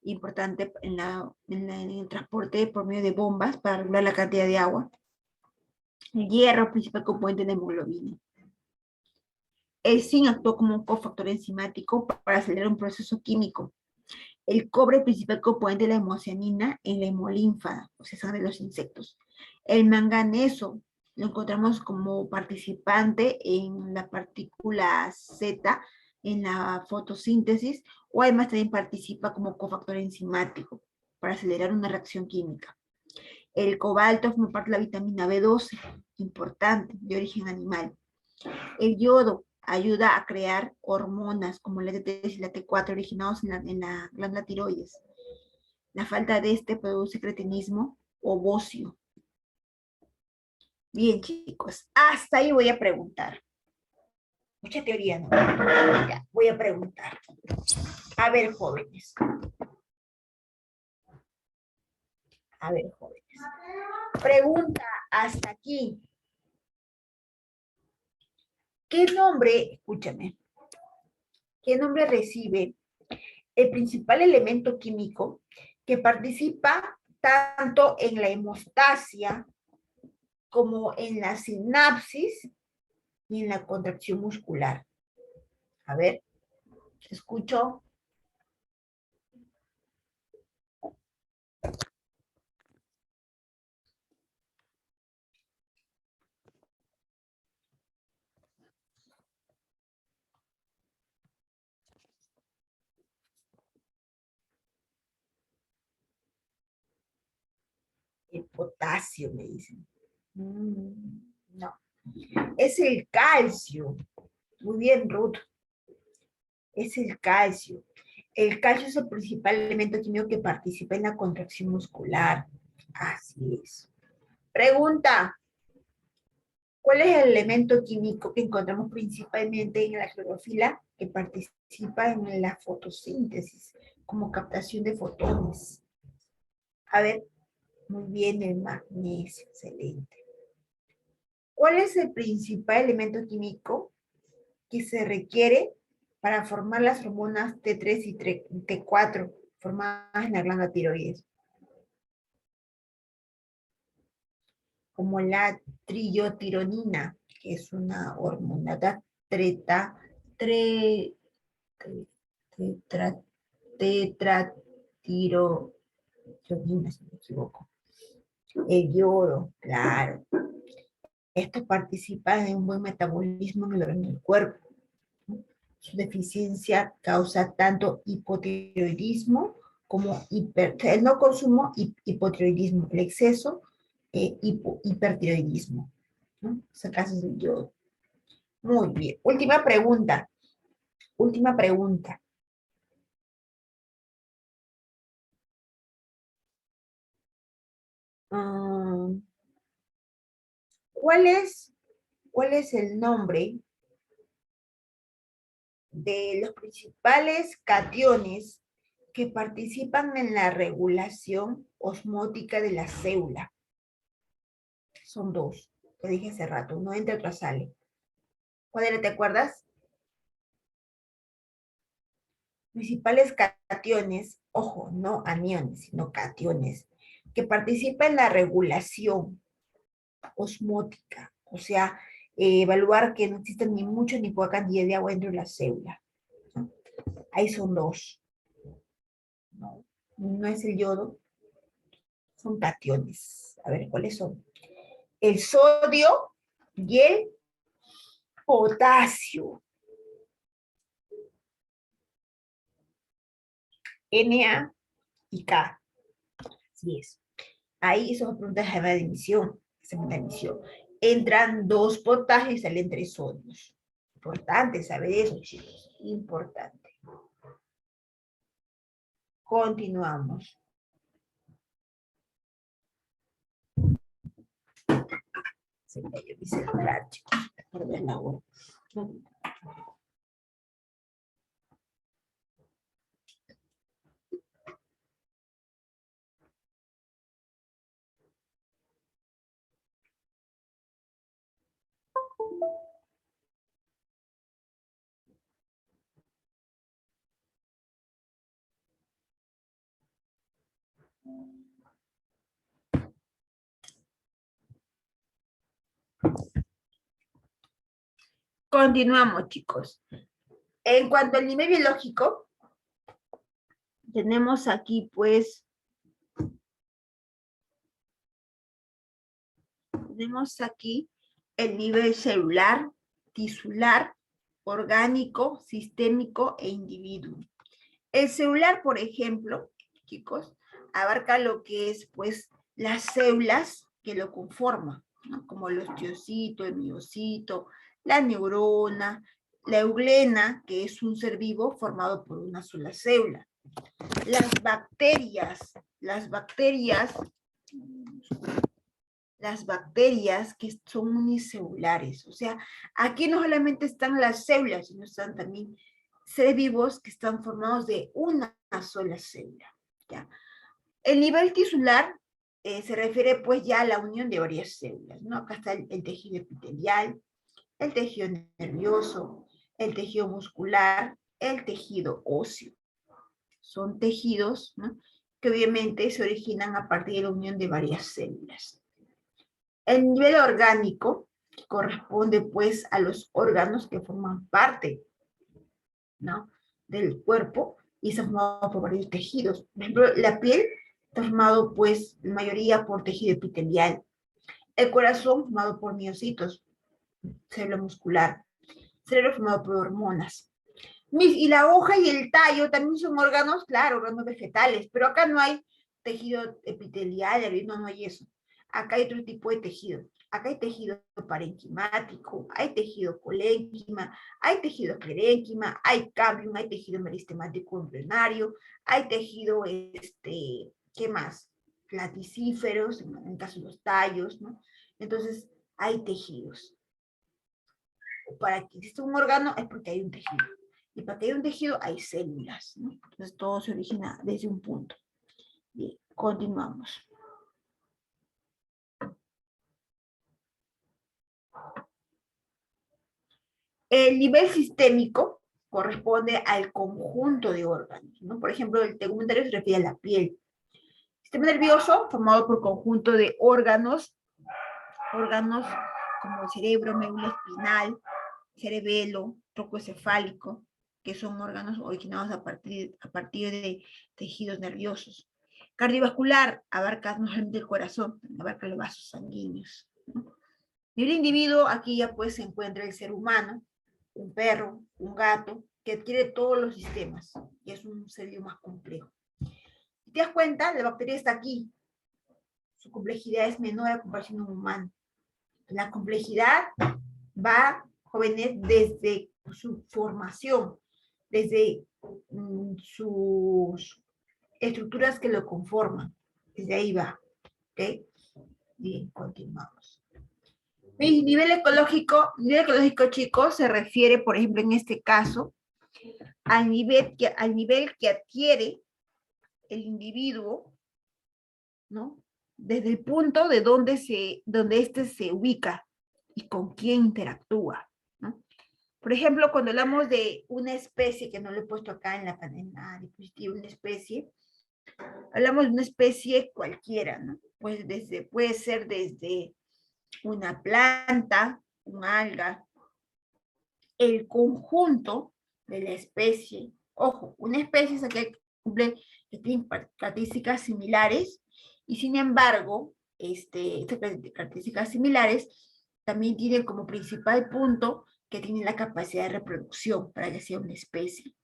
[SPEAKER 1] importante en el transporte por medio de bombas para regular la cantidad de agua. El hierro, principal componente de hemoglobina. El zinc actúa como un cofactor enzimático para acelerar un proceso químico. El cobre, principal componente de la hemocianina en la hemolinfa, o sea, sangre de los insectos. El manganeso lo encontramos como participante en la partícula Z en la fotosíntesis, o además también participa como cofactor enzimático para acelerar una reacción química. El cobalto forma parte de la vitamina B12, importante, de origen animal. El yodo ayuda a crear hormonas como la T3 y la T4 originados en la glándula tiroides. La falta de este produce cretinismo o bocio. Bien, chicos, hasta ahí voy a preguntar. Mucha teoría, ¿no? Ya, voy a preguntar. A ver, jóvenes. A ver, jóvenes. Pregunta hasta aquí. ¿Qué nombre, escúchame, qué nombre recibe el principal elemento químico que participa tanto en la hemostasia como en la sinapsis y en la contracción muscular? A ver, escucho. El potasio, me dicen. No, es el calcio. Muy bien, Ruth. Es el calcio. El calcio es el principal elemento químico que participa en la contracción muscular. Así es. Pregunta. ¿Cuál es el elemento químico que encontramos principalmente en la clorofila que participa en la fotosíntesis como captación de fotones? A ver, muy bien, el magnesio, excelente. ¿Cuál es el principal elemento químico que se requiere para formar las hormonas T3 y T4 formadas en la glándula tiroides? Como la trillotironina, que es una hormona treta, tre, tetra, tetratiroironina, si no me equivoco. El yodo, claro. Estos participan en un buen metabolismo en el cuerpo. Su deficiencia causa tanto hipotiroidismo como el no consumo y hipotiroidismo, el exceso hipertiroidismo, ¿no? Ese caso es el yodo. Muy bien. Última pregunta. Última pregunta. Uh, ¿Cuál es el nombre de los principales cationes que participan en la regulación osmótica de la célula? Son dos, lo dije hace rato, uno entra, otro sale. ¿Cuál era, te acuerdas? Principales cationes, ojo, no aniones, sino cationes, que participan en la regulación osmótica, o sea, evaluar que no exista ni mucha ni poca cantidad de agua dentro de la célula, ¿no? Ahí son dos. No, no es el yodo, son cationes. A ver, ¿cuáles son? El sodio y el potasio. Na y K. Así es. Ahí son preguntas de emisión, segunda emisión. Entran dos potasios y salen tres sodios. Importante saber eso, chicos. Importante. Continuamos. Se me cayó mi celular, chicos. Por ver la hora. Continuamos, chicos. En cuanto al nivel biológico, tenemos aquí, pues, tenemos aquí el nivel celular, tisular, orgánico, sistémico e individuo. El celular, por ejemplo, chicos, abarca lo que es, pues, las células que lo conforman, ¿no? Como el osteocito, el miocito, la neurona, la euglena, que es un ser vivo formado por una sola célula. Las bacterias que son unicelulares, o sea, aquí no solamente están las células, sino están también seres vivos que están formados de una sola célula, ¿ya? El nivel tisular se refiere pues ya a la unión de varias células, ¿no? Acá está el tejido epitelial, el tejido nervioso, el tejido muscular, el tejido óseo. Son tejidos, ¿no?, que obviamente se originan a partir de la unión de varias células. El nivel orgánico corresponde pues a los órganos que forman parte, ¿no?, del cuerpo y está formado por varios tejidos. Por ejemplo, la piel está formado pues en mayoría por tejido epitelial. El corazón formado por miocitos, célula muscular. Cerebro formado por hormonas. Y la hoja y el tallo también son órganos, claro, órganos vegetales, pero acá no hay tejido epitelial, no hay eso. Acá hay otro tipo de tejido. Acá hay tejido parenquimático, hay tejido colénquima, hay tejido esclerénquima, hay cámbium, hay tejido meristemático embrionario, hay tejido, ¿qué más? Platicíferos, en el caso de los tallos, ¿no? Entonces, hay tejidos. Para que exista un órgano es porque hay un tejido. Y para que haya un tejido hay células, ¿no? Entonces todo se origina desde un punto. Bien, continuamos. El nivel sistémico corresponde al conjunto de órganos, ¿no? Por ejemplo, el tegumentario se refiere a la piel. El sistema nervioso, formado por conjunto de órganos como el cerebro, médula espinal, cerebelo, tronco encefálico, que son órganos originados a partir de tejidos nerviosos. Cardiovascular abarca no solamente el corazón, abarca los vasos sanguíneos, ¿no? Y el individuo, aquí ya pues se encuentra el ser humano, un perro, un gato, que adquiere todos los sistemas, y es un ser vivo más complejo. Si te das cuenta, la bacteria está aquí, su complejidad es menor a comparación de un humano. La complejidad va, jóvenes, desde su formación, desde sus estructuras que lo conforman. Desde ahí va. ¿Ok? Bien, continuamos. El nivel ecológico, chicos, se refiere, por ejemplo, en este caso, al nivel que adquiere el individuo, ¿no?, desde el punto de donde éste se ubica y con quién interactúa, ¿no? Por ejemplo, cuando hablamos de una especie, que no lo he puesto acá en la diapositiva, una especie, hablamos de una especie cualquiera, ¿no? Pues puede ser desde una planta, un alga, el conjunto de la especie. Ojo, una especie es aquella que tiene características similares y sin embargo, estas características similares también tienen como principal punto que tiene la capacidad de reproducción para que sea una especie.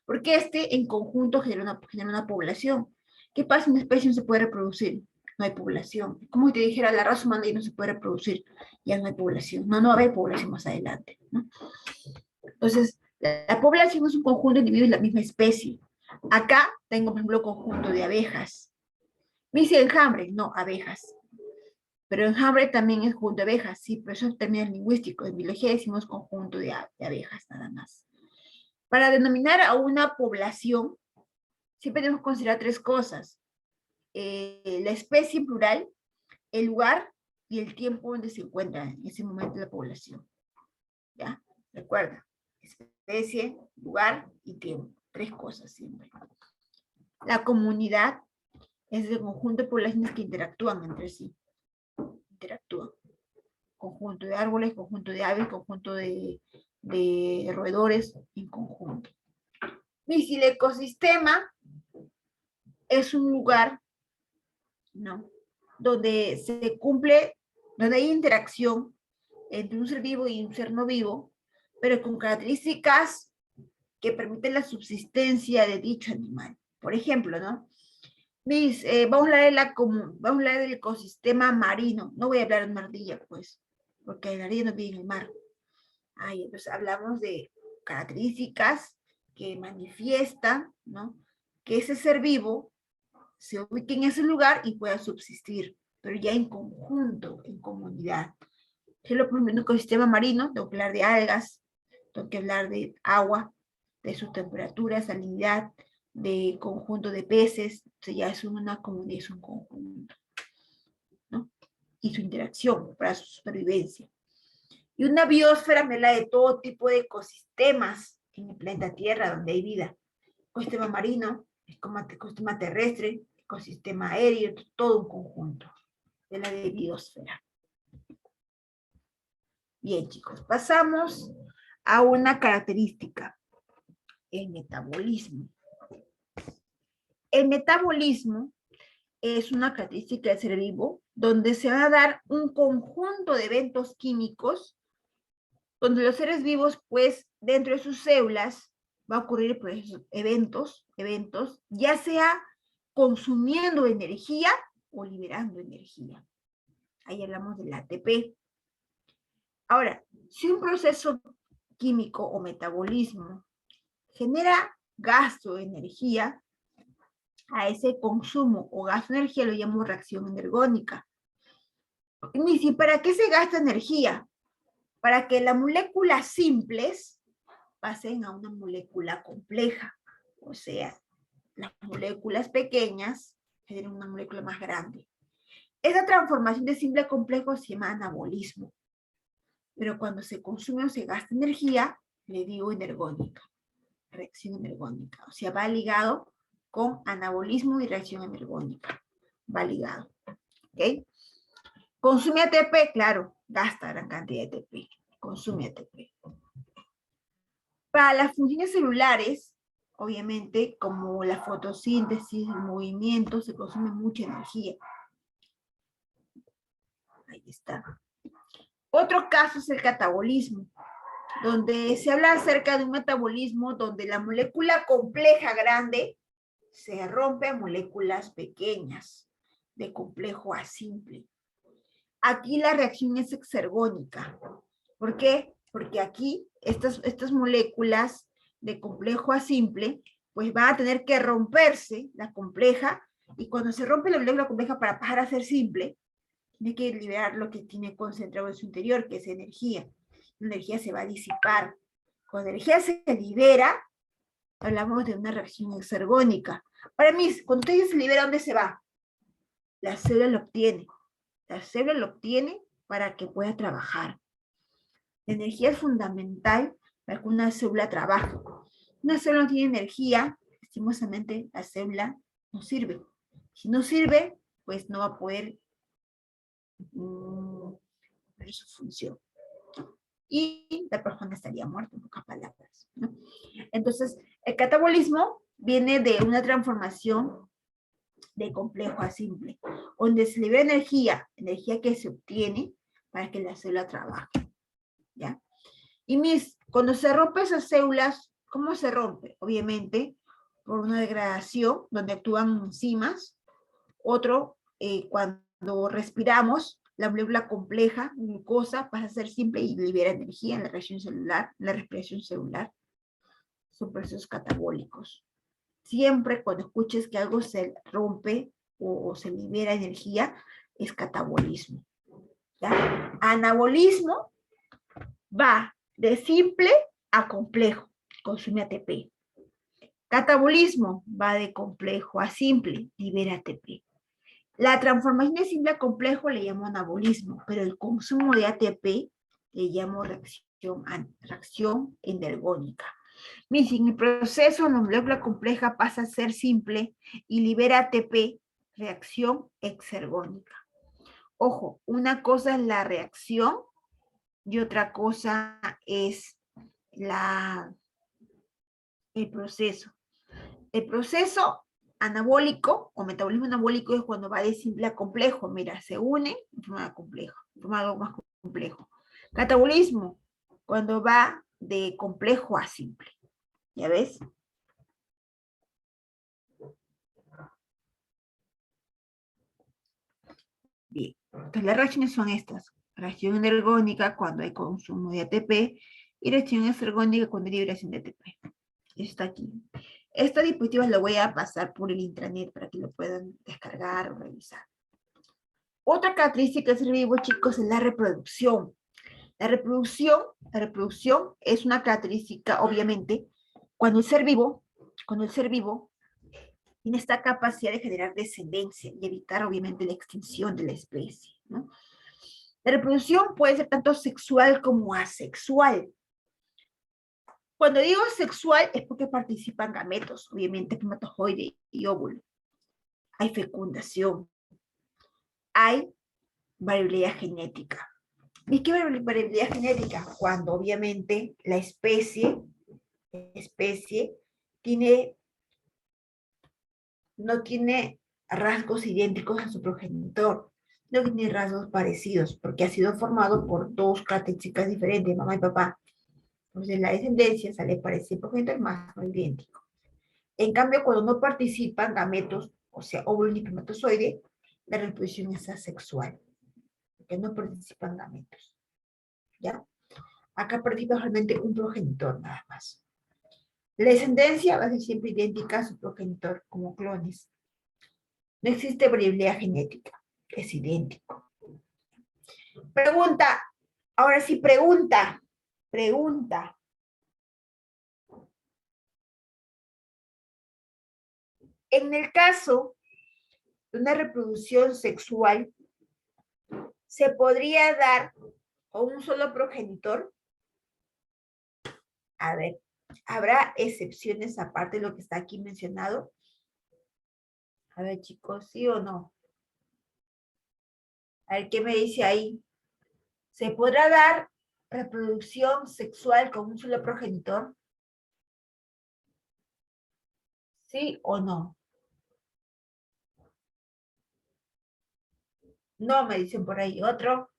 [SPEAKER 1] Porque en conjunto genera una población. ¿Qué pasa si una especie no se puede reproducir? No hay población. Como si te dijera, la raza humana ya no se puede reproducir, ya no hay población. No va a haber población más adelante, ¿no? Entonces, la población es un conjunto de individuos de la misma especie. Acá tengo, por ejemplo, conjunto de abejas. Me dice enjambre, no, abejas. Pero enjambre también es conjunto de abejas, sí, pero eso también es lingüístico. En biología decimos conjunto de abejas, nada más. Para denominar a una población, siempre tenemos que considerar tres cosas. La especie en plural, el lugar y el tiempo donde se encuentra en ese momento la población. ¿Ya? Recuerda, especie, lugar y tiempo. Tres cosas siempre. La comunidad es el conjunto de poblaciones que interactúan entre sí. Interactúan. Conjunto de árboles, conjunto de aves, conjunto de roedores en conjunto. Y si el ecosistema es un lugar, ¿no?, donde se cumple, donde hay interacción entre un ser vivo y un ser no vivo, pero con características que permiten la subsistencia de dicho animal. Por ejemplo, ¿no? Vamos a hablar de vamos a hablar del ecosistema marino. No voy a hablar de una ardilla, pues, porque la ardilla no vive en el mar. Ay, entonces hablamos de características que manifiestan, ¿no?, que ese ser vivo se ubique en ese lugar y pueda subsistir, pero ya en conjunto, en comunidad. Si lo ponemos en un ecosistema marino, tengo que hablar de algas, tengo que hablar de agua, de su temperatura, salinidad, de conjunto de peces, o sea, ya es una comunidad, es un conjunto, ¿no? Y su interacción para su supervivencia. Y una biosfera me la de todo tipo de ecosistemas en el planeta Tierra donde hay vida. Ecosistema marino, ecosistema terrestre, ecosistema aéreo, todo un conjunto de la de biosfera. Bien, chicos, pasamos a una característica, el metabolismo. El metabolismo es una característica del ser vivo donde se va a dar un conjunto de eventos químicos donde los seres vivos, pues, dentro de sus células va a ocurrir pues, eventos, ya sea consumiendo energía o liberando energía. Ahí hablamos del ATP. Ahora, si un proceso químico o metabolismo genera gasto de energía, a ese consumo o gasto de energía lo llamo reacción energónica. ¿Y para qué se gasta energía? Para que las moléculas simples pasen a una molécula compleja. O sea, las moléculas pequeñas generan una molécula más grande. Esa transformación de simple a complejo se llama anabolismo. Pero cuando se consume o se gasta energía, le digo energónica, reacción energónica. O sea, va ligado con anabolismo y reacción energónica. Va ligado. ¿Ok? Consume ATP, claro, gasta gran cantidad de ATP. Consume ATP. Para las funciones celulares, obviamente, como la fotosíntesis, el movimiento, se consume mucha energía. Ahí está. Otro caso es el catabolismo, donde se habla acerca de un metabolismo donde la molécula compleja grande se rompe a moléculas pequeñas, de complejo a simple. Aquí la reacción es exergónica. ¿Por qué? Porque aquí estas moléculas de complejo a simple, pues van a tener que romperse la compleja, y cuando se rompe la molécula compleja para pasar a ser simple, tiene que liberar lo que tiene concentrado en su interior, que es energía. La energía se va a disipar. Cuando la energía se libera, hablamos de una reacción exergónica. Para mí, cuando ella se libera, ¿dónde se va? La célula lo obtiene. La célula lo obtiene para que pueda trabajar. La energía es fundamental para que una célula trabaje. Una célula no tiene energía, lastimosamente la célula no sirve. Si no sirve, pues no va a poder ver su función. Y la persona estaría muerta, en pocas palabras, ¿no? Entonces, el catabolismo viene de una transformación de complejo a simple, donde se libera energía que se obtiene para que la célula trabaje, ¿ya? Y cuando se rompen esas células, ¿cómo se rompe? Obviamente, por una degradación, donde actúan enzimas. Otro, cuando respiramos, la molécula compleja, glucosa, pasa a ser simple y libera energía en la reacción celular, la respiración celular. Son procesos catabólicos. Siempre cuando escuches que algo se rompe o se libera energía, es catabolismo. ¿Ya? Anabolismo va de simple a complejo, consume ATP. Catabolismo va de complejo a simple, libera ATP. La transformación de simple a complejo le llamo anabolismo, pero el consumo de ATP le llamo reacción energónica. Si el proceso, la molécula compleja pasa a ser simple y libera ATP, reacción exergónica. Ojo, una cosa es la reacción y otra cosa es el proceso. El proceso anabólico o metabolismo anabólico es cuando va de simple a complejo. Mira, se une en forma de complejo, en forma de algo más complejo. Catabolismo, cuando va de complejo a simple. ¿Ya ves? Bien. Entonces, las reacciones son estas. Reacción energónica cuando hay consumo de ATP y reacción exergónica cuando hay liberación de ATP. Está aquí. Esta diapositiva lo voy a pasar por el intranet para que lo puedan descargar o revisar. Otra característica del ser vivo, chicos, es la reproducción. La reproducción es una característica, obviamente, cuando el ser vivo tiene esta capacidad de generar descendencia y evitar, obviamente, la extinción de la especie, ¿no? La reproducción puede ser tanto sexual como asexual. Cuando digo sexual es porque participan gametos, obviamente espermatozoide y óvulo. Hay fecundación, hay variabilidad genética. ¿Y qué variabilidad genética? Cuando obviamente la especie tiene, no tiene rasgos idénticos a su progenitor, no tiene rasgos parecidos, porque ha sido formado por dos características diferentes, mamá y papá. Entonces la descendencia sale parecido al progenitor más o idéntico. En cambio, cuando no participan gametos, o sea, óvulo y espermatozoide, la reproducción es asexual, porque no participan gametos. ¿Ya? Acá participa realmente un progenitor nada más. La descendencia va a ser siempre idéntica a su progenitor, como clones. No existe variabilidad genética, es idéntico. Pregunta, ahora sí, pregunta. En el caso de una reproducción sexual, ¿se podría dar a un solo progenitor? A ver, ¿habrá excepciones aparte de lo que está aquí mencionado? A ver, chicos, ¿sí o no? A ver, ¿qué me dice ahí? ¿Se podrá dar reproducción sexual con un solo progenitor? ¿Sí o no? No, me dicen por ahí. Otro.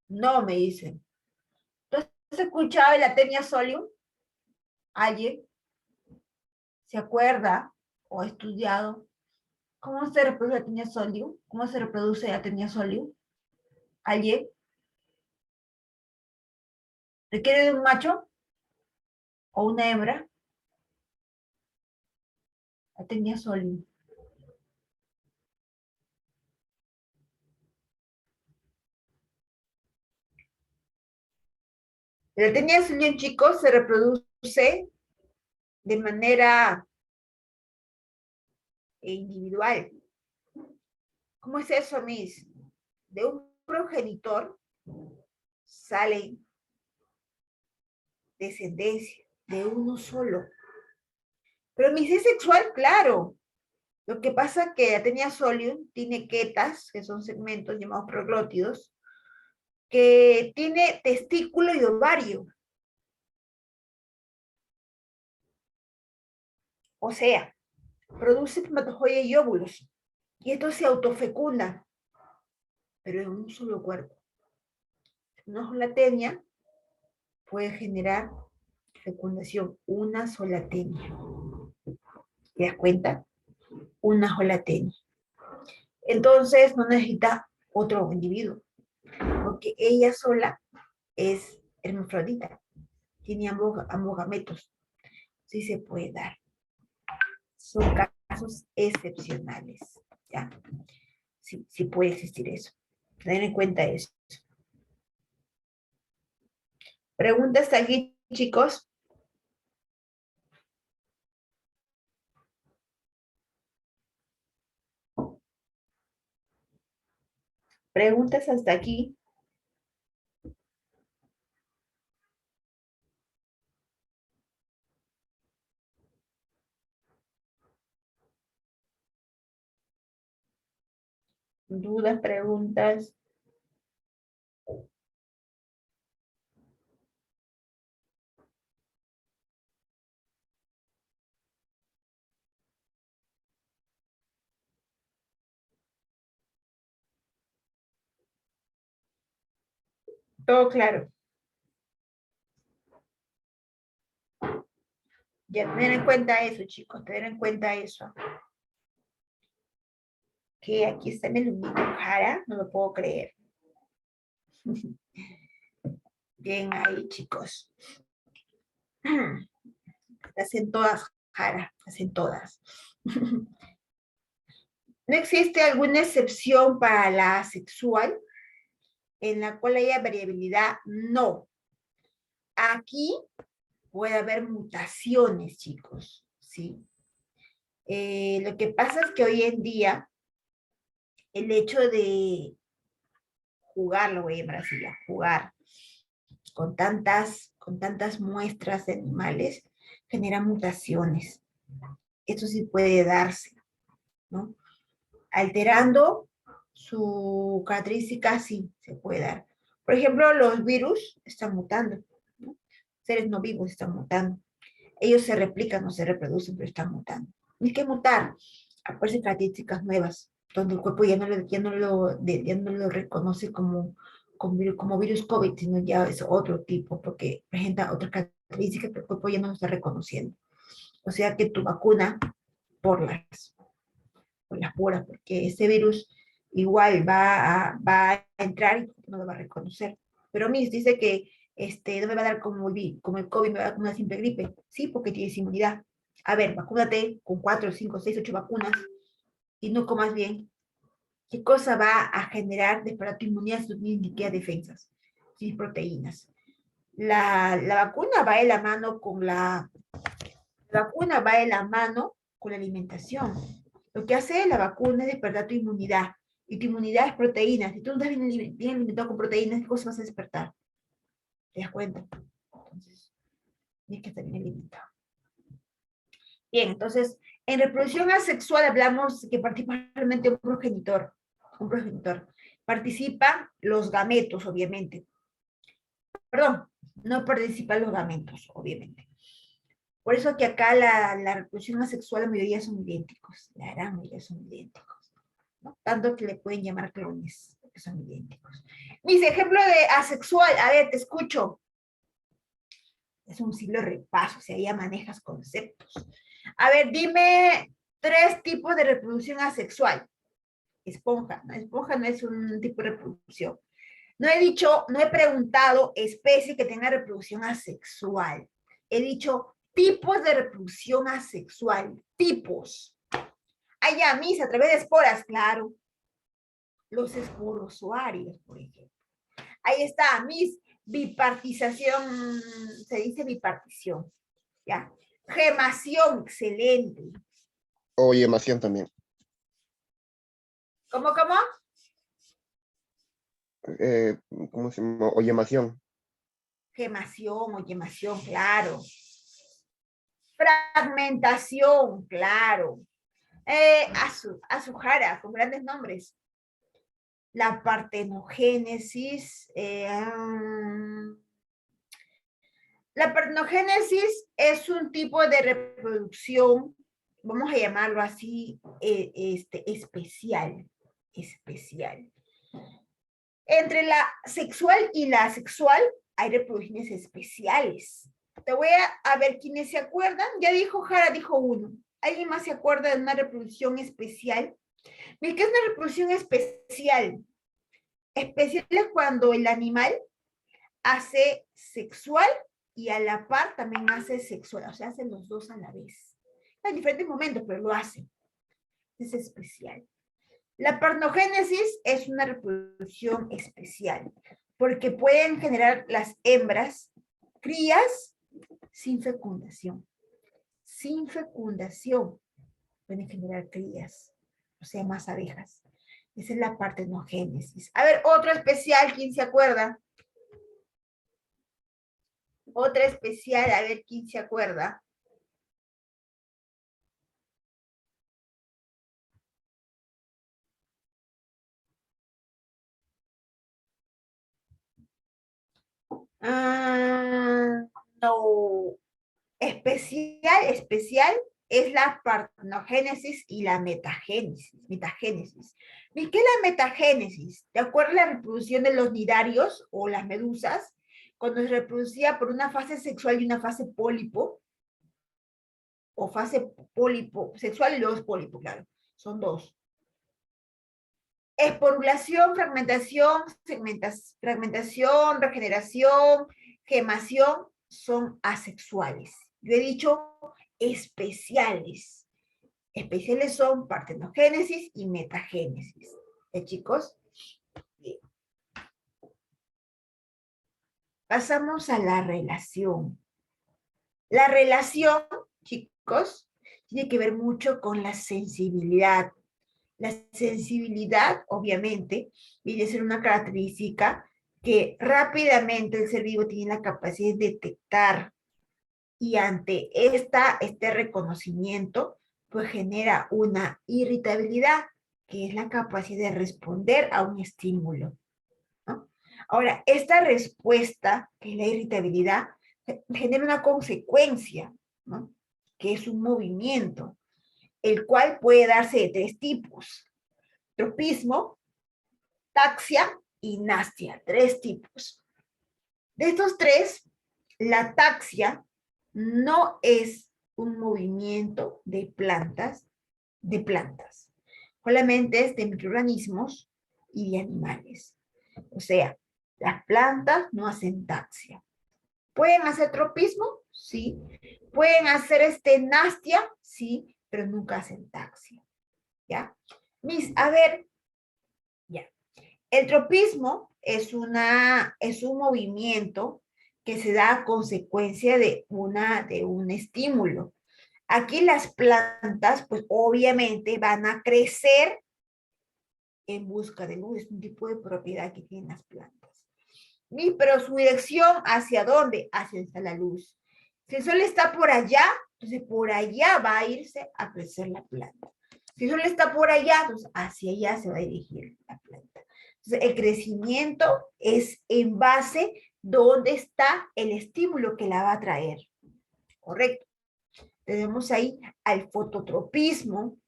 [SPEAKER 1] No, me dicen. ¿Tú has escuchado de la tenia solium? ¿Alguien se acuerda o ha estudiado cómo se reproduce la tenia solium? ¿Cómo se reproduce la tenia solium? ¿Alguien? ¿Requiere de un macho o una hembra? La tenia solium. La tenia solium, chicos, se reproduce de manera individual. ¿Cómo es eso, Miss? De un progenitor sale descendencia, de uno solo. Pero Miss es sexual, claro. Lo que pasa es que la tenia solium tiene quetas, que son segmentos llamados proglótidos, que tiene testículo y ovario. O sea, produce espermatozoides y óvulos. Y esto se autofecunda, pero en un solo cuerpo. Una sola tenia puede generar fecundación, una sola tenia. ¿Te das cuenta? Una sola tenia. Entonces no necesita otro individuo, porque ella sola es hermafrodita, tiene ambos gametos. Sí se puede dar. Son casos excepcionales. ¿Ya? Sí, sí puede existir eso. Ten en cuenta eso. ¿Preguntas aquí, chicos? ¿Preguntas hasta aquí? ¿Dudas, preguntas? Todo claro. Ya, tener en cuenta eso, chicos, tener en cuenta eso. Que aquí está mi alumnito Jara, no lo puedo creer. Bien ahí, chicos. Hacen todas, Jara, hacen todas. ¿No existe alguna excepción para la asexual en la cual haya variabilidad? No. Aquí puede haber mutaciones, chicos, ¿sí? Lo que pasa es que hoy en día el hecho de jugar, lo voy a llamar así, ya, jugar con tantas muestras de animales, genera mutaciones. Esto sí puede darse, ¿no? Alterando su característica, sí, se puede dar. Por ejemplo, los virus están mutando, ¿no? Seres no vivos están mutando. Ellos se replican, no se reproducen, pero están mutando. Hay que mutar, aparecen características nuevas, donde el cuerpo ya no lo reconoce como virus COVID, sino ya es otro tipo, porque presenta otras características que el cuerpo ya no lo está reconociendo. O sea que tu vacuna, por las puras, porque ese virus igual va a entrar y no lo va a reconocer. Pero Miss dice que no me va a dar como el COVID, me va a dar como una simple gripe. Sí, porque tienes inmunidad. A ver, vacúnate con 4, 5, 6, 8 vacunas y no comas bien. ¿Qué cosa va a generar para tu inmunidad si no tienes ni siquiera defensas? Sin proteínas. La vacuna va de la mano con la vacuna va de la mano con la alimentación. Lo que hace la vacuna es despertar tu inmunidad. Y tu inmunidad es proteínas. Si tú no estás bien alimentado con proteínas, ¿qué cosa vas a despertar? ¿Te das cuenta? Entonces, tienes que estar bien alimentado. Bien, entonces, en reproducción asexual hablamos que participa realmente un progenitor. Un progenitor. Participan los gametos, obviamente. Perdón, no participan los gametos, obviamente. Por eso que acá la reproducción asexual, la mayoría son idénticos. La gran mayoría son idénticos, ¿no? Tanto que le pueden llamar clones, que son idénticos. Mis ejemplos de asexual, a ver, te escucho. Es un siglo de repaso, o sea, ya manejas conceptos. A ver, dime 3 tipos de reproducción asexual. Esponja, ¿no? Esponja no es un tipo de reproducción. No he preguntado especie que tenga reproducción asexual. He dicho tipos de reproducción asexual. Tipos. Allá, mis, a través de esporas, claro. Los esporozoarios, por ejemplo. Ahí está, mis, bipartización, se dice bipartición. Ya. Gemación, excelente.
[SPEAKER 2] O yemación también.
[SPEAKER 1] ¿Cómo?
[SPEAKER 2] Eh, ¿Cómo se llama? O yemación.
[SPEAKER 1] Gemación o yemación, claro. Fragmentación, claro. Azujara, con grandes nombres. La partenogénesis. La partenogénesis es un tipo de reproducción, vamos a llamarlo así, especial. Especial. Entre la sexual y la asexual hay reproducciones especiales. Te voy a ver quiénes se acuerdan. Ya dijo Jara, dijo uno. ¿Alguien más se acuerda de una reproducción especial? ¿Qué es una reproducción especial? Especial es cuando el animal hace sexual y a la par también hace sexual, o sea, hacen los dos a la vez. En diferentes momentos, pero lo hacen. Es especial. La partenogénesis es una reproducción especial, porque pueden generar las hembras crías sin fecundación. Sin fecundación pueden generar crías, o sea, más abejas. Esa es la partenogénesis. A ver, otro especial, ¿quién se acuerda? Otra especial, a ver quién se acuerda. Ah, no. Especial es la partenogénesis y la metagénesis. ¿Y qué es la metagénesis? De acuerdo a la reproducción de los nidarios o las medusas, cuando se reproducía por una fase sexual y una fase pólipo, o fase pólipo sexual y luego es pólipo, claro, son dos. Esporulación, fragmentación, regeneración, gemación son asexuales. Yo he dicho especiales. Especiales son partenogénesis y metagénesis. Chicos? Bien. Pasamos a la relación. La relación, chicos, tiene que ver mucho con la sensibilidad. La sensibilidad, obviamente, viene a ser una característica que rápidamente el ser vivo tiene la capacidad de detectar, y ante este reconocimiento, pues genera una irritabilidad, que es la capacidad de responder a un estímulo, ¿no? Ahora, esta respuesta, que es la irritabilidad, genera una consecuencia, ¿no? Que es un movimiento, el cual puede darse de tres tipos: tropismo, taxia y nastia, tres tipos. De estos tres, la taxia no es un movimiento de plantas, solamente es de microorganismos y de animales. O sea, las plantas no hacen taxia. ¿Pueden hacer tropismo? Sí. ¿Pueden hacer nastia? Sí, pero nunca hacen taxia. ¿Ya? A ver, ya. El tropismo es un movimiento que se da a consecuencia de un estímulo. Aquí las plantas, pues obviamente van a crecer en busca de luz, es un tipo de propiedad que tienen las plantas. Pero su dirección, ¿hacia dónde? Hacia la luz. Si el sol está por allá, entonces por allá va a irse a crecer la planta. Si el sol está por allá, entonces hacia allá se va a dirigir la planta. Entonces el crecimiento es en base dónde está el estímulo que la va a traer. ¿Correcto? Tenemos ahí al fototropismo,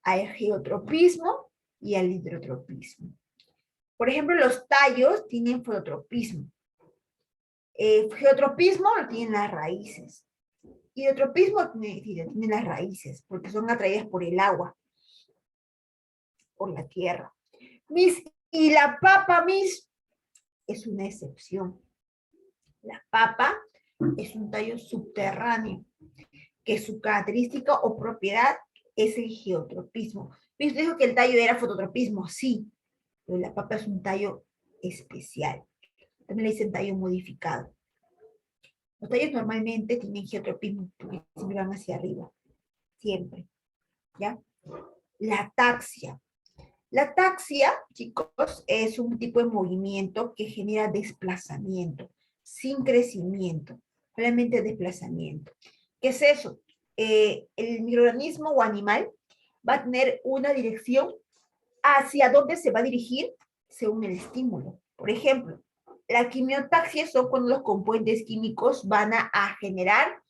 [SPEAKER 1] al geotropismo y al hidrotropismo. Por ejemplo, los tallos tienen fototropismo. Geotropismo lo tienen las raíces. Hidrotropismo tiene las raíces, porque son atraídas por el agua, por la tierra. Y la papa, es una excepción. La papa es un tallo subterráneo, que su característica o propiedad es el geotropismo. Usted dijo que el tallo era fototropismo, sí, pero la papa es un tallo especial. También le dicen tallo modificado. Los tallos normalmente tienen geotropismo, porque siempre van hacia arriba, siempre, ¿ya? La taxia. La taxia, chicos, es un tipo de movimiento que genera desplazamiento, sin crecimiento, solamente desplazamiento. ¿Qué es eso? El microorganismo o animal va a tener una dirección hacia dónde se va a dirigir según el estímulo. Por ejemplo, la quimiotaxia son cuando los componentes químicos van a generar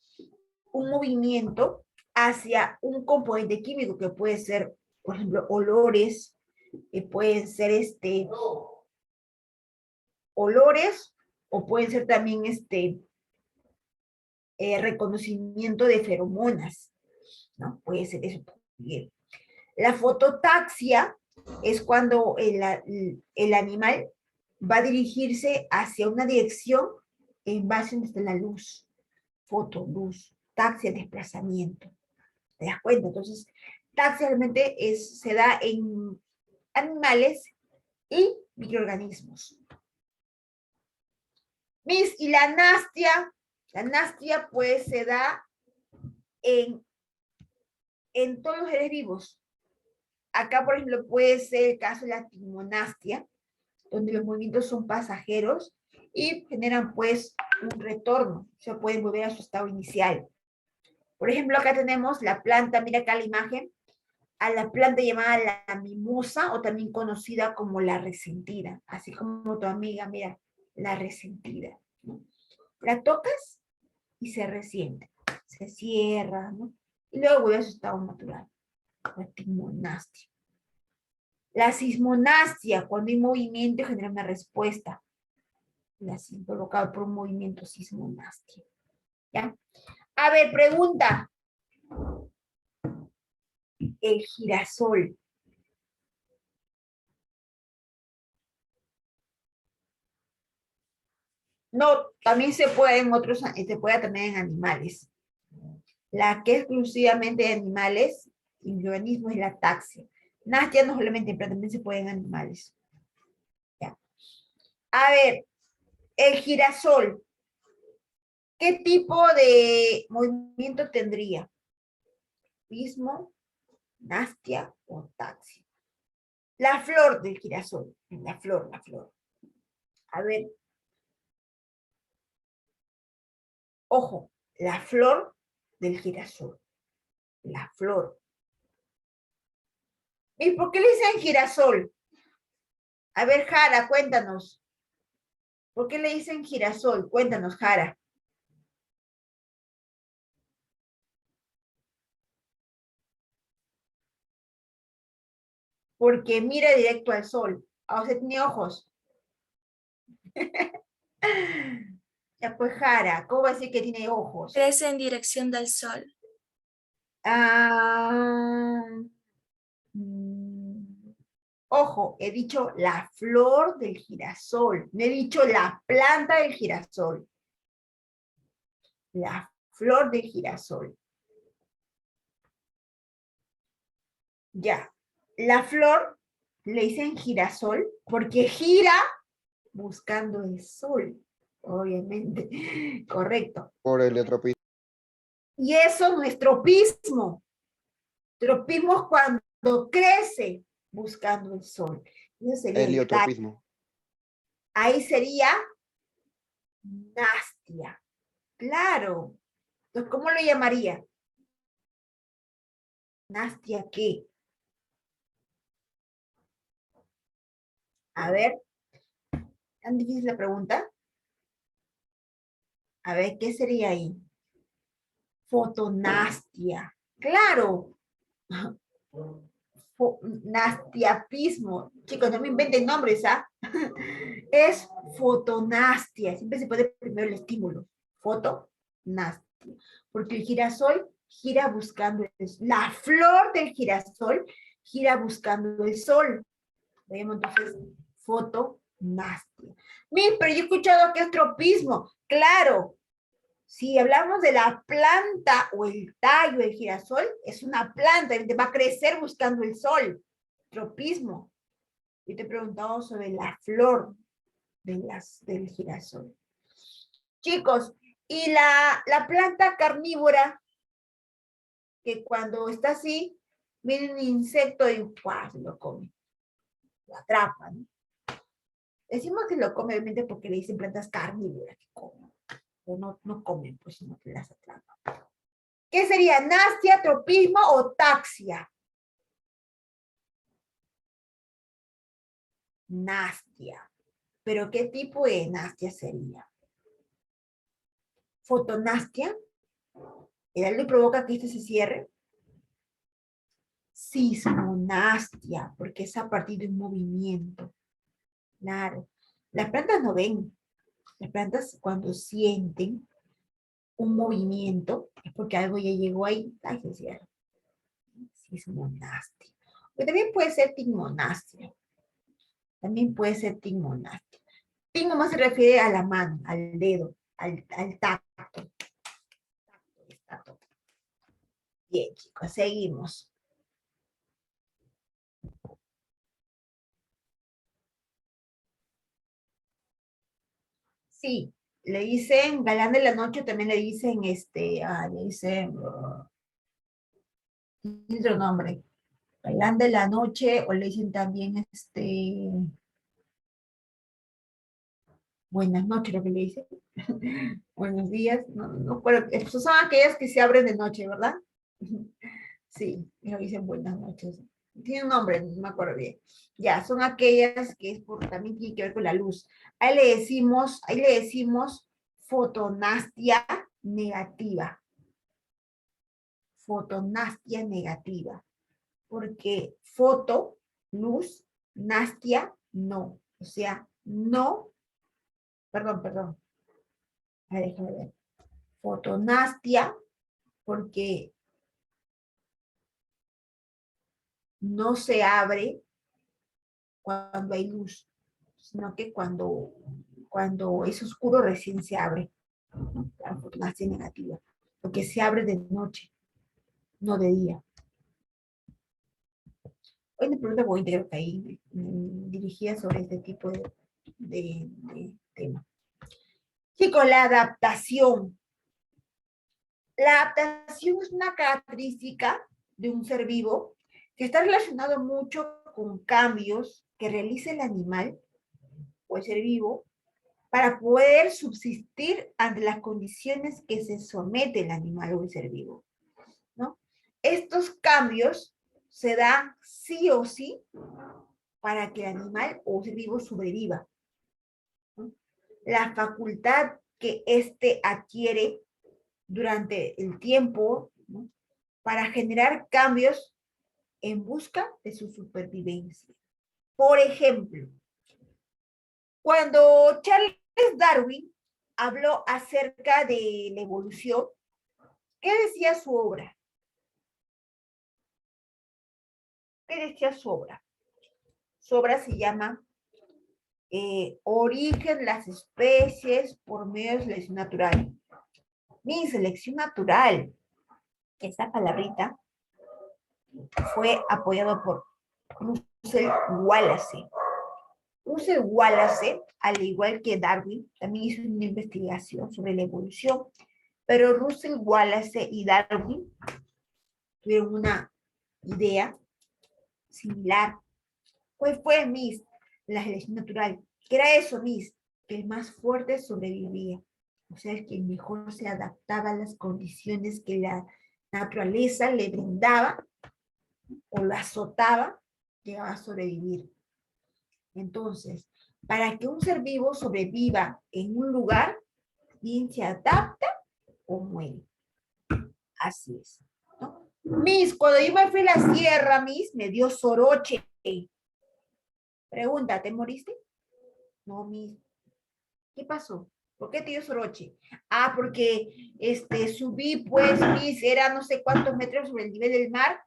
[SPEAKER 1] un movimiento hacia un componente químico que puede ser, por ejemplo, olores, pueden ser olores, o pueden ser también reconocimiento de feromonas, ¿no? Puede ser eso también. La fototaxia es cuando el animal va a dirigirse hacia una dirección en base a donde está la luz. Fotoluz, taxia, desplazamiento. ¿Te das cuenta? Entonces, taxia realmente se da en animales y microorganismos. Y la nastia pues se da en todos los seres vivos. Acá, por ejemplo, puede ser el caso de la timonastia, donde los movimientos son pasajeros y generan pues un retorno, o sea, pueden volver a su estado inicial. Por ejemplo, acá tenemos la planta, mira acá la imagen, a la planta llamada la mimosa, o también conocida como la resentida, así como tu amiga, mira, la resentida, ¿no? La tocas y se resiente, se cierra, ¿no? y luego vuelve a su estado natural. La tigmonastia. La sismonastia, cuando hay movimiento genera una respuesta. Provocado por un movimiento sismonastia. ¿Ya? A ver, pregunta. El girasol. No, también se puede en otros, se puede también en animales. La que es exclusivamente de animales, en organismos, es la ataxia. Nastia no solamente, pero también se puede en animales. Ya. A ver, el girasol. ¿Qué tipo de movimiento tendría? ¿Pismo, nastia o taxia? La flor del girasol. La flor, la flor. A ver. Ojo, la flor del girasol. La flor. ¿Y por qué le dicen girasol? A ver, Jara, cuéntanos. ¿Por qué le dicen girasol? Cuéntanos, Jara. Porque mira directo al sol. Ah, o sea, tiene ojos. Ya pues, Jara, ¿cómo va a decir que tiene ojos?
[SPEAKER 3] Crece en dirección del sol.
[SPEAKER 1] Ah, ojo, he dicho la flor del girasol. No he dicho la planta del girasol. La flor del girasol. Ya. La flor le dicen girasol porque gira buscando el sol. Obviamente. Correcto.
[SPEAKER 2] Por heliotropismo.
[SPEAKER 1] Y eso no es tropismo. Tropismo es cuando crece buscando el sol. Eso sería el tallo.
[SPEAKER 2] Heliotropismo.
[SPEAKER 1] Ahí sería nastia. Claro. Entonces, ¿cómo lo llamaría? ¿Nastia qué? A ver. ¿Tan difícil la pregunta? A ver, ¿qué sería ahí? Fotonastia. Claro. Nastiapismo. Chicos, no me inventen nombres, ¿ah? Es fotonastia. Siempre se puede primero el estímulo. Fotonastia. Porque el girasol gira buscando el sol. La flor del girasol gira buscando el sol. Veamos entonces fotonastia. Pero yo he escuchado que es tropismo. Claro, si hablamos de la planta o el tallo del girasol, es una planta, va a crecer buscando el sol. Tropismo. Yo te he preguntado sobre la flor del girasol. Chicos, y la planta carnívora, que cuando está así, viene un insecto y ¡pua! Se lo come. Lo atrapa, ¿no? Decimos que lo come obviamente porque le dicen plantas carnívoras que comen. Pero no comen, pues, sino que las atrapan. ¿Qué sería? ¿Nastia, tropismo o taxia? Nastia. ¿Pero qué tipo de nastia sería? ¿Fotonastia? ¿El algo provoca que este se cierre? Sismonastia, porque es a partir de un movimiento. Claro. Las plantas no ven. Las plantas cuando sienten un movimiento es porque algo ya llegó ahí. Ay, se cierra. Sismonastia. Pero también puede ser tigmonastia. También puede ser tigmonastia. Tigmo más se refiere a la mano, al dedo, al tacto. Bien, chicos, seguimos. Sí, le dicen galán de la noche, también le dicen, le dicen, otro nombre, galán de la noche, o le dicen también, buenas noches, lo que le dicen, buenos días, no, pero son aquellas que se abren de noche, ¿verdad? Sí, lo dicen buenas noches. Tiene un nombre, no me acuerdo bien. Ya, son aquellas que es también tiene que ver con la luz. Ahí le decimos fotonastia negativa. fotonastia negativa, porque foto, luz, nastia, no. O sea, no, perdón. A ver, déjame ver. Fotonastia, porque no se abre cuando hay luz, sino que cuando es oscuro recién se abre, ¿no? La fotonastia negativa, porque se abre de noche, no de día. Hoy una pregunta muy interesante ahí, dirigida sobre este tipo de tema. Chicos, la adaptación. La adaptación es una característica de un ser vivo que está relacionado mucho con cambios que realiza el animal o el ser vivo para poder subsistir ante las condiciones que se somete el animal o el ser vivo, ¿no? Estos cambios se dan sí o sí para que el animal o ser vivo sobreviva, ¿no? La facultad que éste adquiere durante el tiempo, ¿no? Para generar cambios en busca de su supervivencia. Por ejemplo, cuando Charles Darwin habló acerca de la evolución, ¿qué decía su obra? ¿Qué decía su obra? Su obra se llama Origen de las especies por medio de selección natural. Mi selección natural, esa palabrita, fue apoyado por Russell Wallace. Russell Wallace, al igual que Darwin, también hizo una investigación sobre la evolución, pero Russell Wallace y Darwin tuvieron una idea similar. ¿Cuál fue, Miss? La selección natural. ¿Qué era eso, Miss? Que el más fuerte sobrevivía. O sea, el que mejor se adaptaba a las condiciones que la naturaleza le brindaba o lo azotaba, llegaba a sobrevivir. Entonces, para que un ser vivo sobreviva en un lugar, bien se adapta o muere. Así es, ¿no? Miss, cuando yo me fui a la sierra, Miss, me dio soroche. Pregunta, ¿te moriste? No, Miss. ¿Qué pasó? ¿Por qué te dio soroche? Ah, porque subí, pues, Miss, era no sé cuántos metros sobre el nivel del mar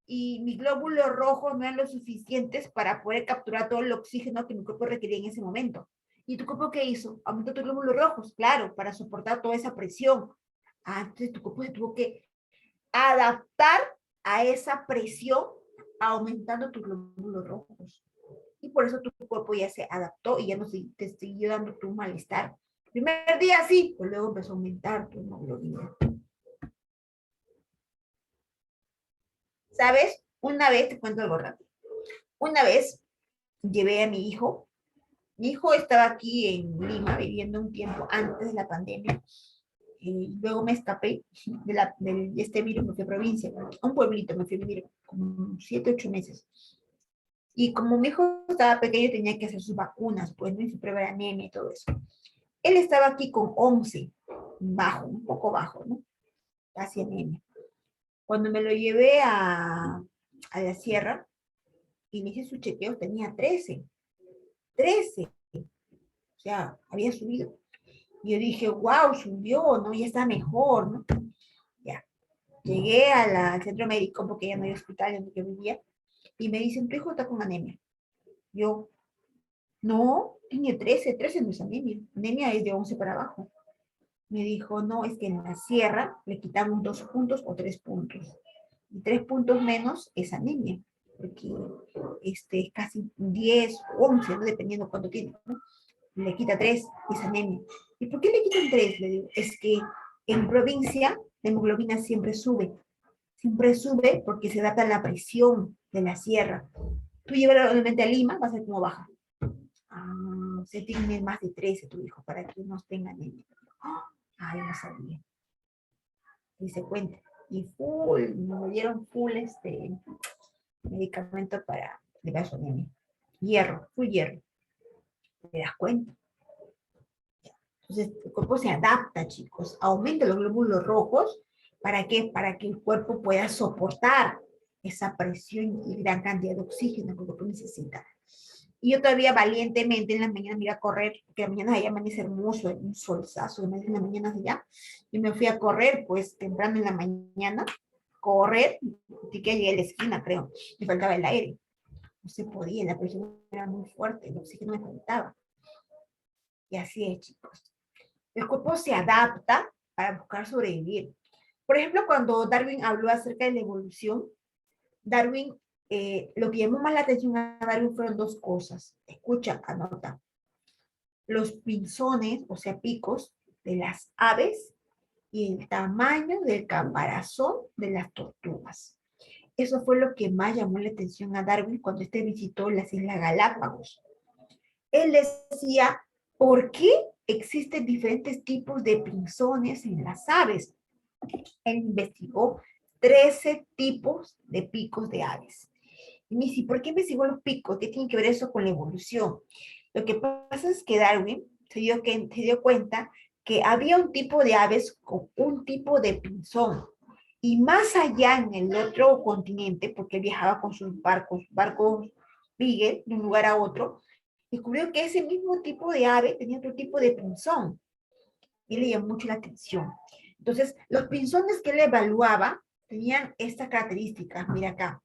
[SPEAKER 1] y mis glóbulos rojos no eran lo suficientes para poder capturar todo el oxígeno que mi cuerpo requería en ese momento. ¿Y tu cuerpo qué hizo? Aumentó tus glóbulos rojos, claro, para soportar toda esa presión. Ah, entonces tu cuerpo se tuvo que adaptar a esa presión aumentando tus glóbulos rojos. Y por eso tu cuerpo ya se adaptó y ya no te siguió dando tu malestar. Primer día sí, pero luego empezó a aumentar tu hemoglobina. ¿Sabes? Una vez, te cuento algo rápido. Una vez llevé a mi hijo. Mi hijo estaba aquí en Lima viviendo un tiempo antes de la pandemia. Luego me escapé de este virus, me fui a provincia, a un pueblito, me fui a vivir como 7, 8 meses. Y como mi hijo estaba pequeño, tenía que hacer sus vacunas, pues, ¿no? Y su prueba de anemia y todo eso. Él estaba aquí con 11, bajo, un poco bajo, ¿no? Casi anemia. Cuando me lo llevé a la sierra y me hice su chequeo, tenía 13. 13. O sea, había subido. Y yo dije, wow, subió, ¿no? Ya está mejor, ¿no? Ya. Llegué al centro médico porque ya no hay hospital donde yo vivía y me dicen, tu hijo está con anemia. Yo, no, tiene 13, 13 no es anemia. Anemia es de 11 para abajo. Me dijo, no, es que en la sierra le quitamos 2 puntos o 3 puntos. Y 3 puntos menos es anemia, porque es casi 10, 11, ¿no? Dependiendo cuánto tiene, ¿no? Le quita 3, es anemia. ¿Y por qué le quitan 3? Le digo, es que en provincia la hemoglobina siempre sube porque se adapta a la presión de la sierra. Tú llevas nuevamente a Lima, vas a ver cómo baja. Ah, se tiene más de 13 tu hijo, para que no tenga anemia. Ay, no sabía. Y se cuenta. Y me dieron full medicamento para liberar su anemia. Hierro, full hierro. ¿Te das cuenta? Entonces, el cuerpo se adapta, chicos. Aumenta los glóbulos rojos ¿Para qué? Para que el cuerpo pueda soportar esa presión y gran cantidad de oxígeno que el cuerpo necesita. Y yo todavía valientemente en las mañanas me iba a correr, porque en las mañanas allá amanece hermoso, un solzazo, en las mañanas allá, y me fui a correr, pues, temprano en la mañana, correr, y que llegué a la esquina, creo, me faltaba el aire, no se podía, la presión era muy fuerte, el oxígeno me faltaba, y así es, chicos. El cuerpo se adapta para buscar sobrevivir. Por ejemplo, cuando Darwin habló acerca de la evolución, Darwin, lo que llamó más la atención a Darwin fueron dos cosas. Escucha, anota. Los pinzones, o sea, picos de las aves y el tamaño del caparazón de las tortugas. Eso fue lo que más llamó la atención a Darwin cuando este visitó las Islas Galápagos. Él decía, ¿por qué existen diferentes tipos de pinzones en las aves? Él investigó 13 tipos de picos de aves. Y me dice, ¿por qué investigó los picos? ¿Qué tiene que ver eso con la evolución? Lo que pasa es que Darwin se dio cuenta que había un tipo de aves con un tipo de pinzón. Y más allá en el otro continente, porque viajaba con sus barcos Beagle, de un lugar a otro, descubrió que ese mismo tipo de ave tenía otro tipo de pinzón. Y le llamó mucho la atención. Entonces, los pinzones que él evaluaba tenían estas características. Mira acá.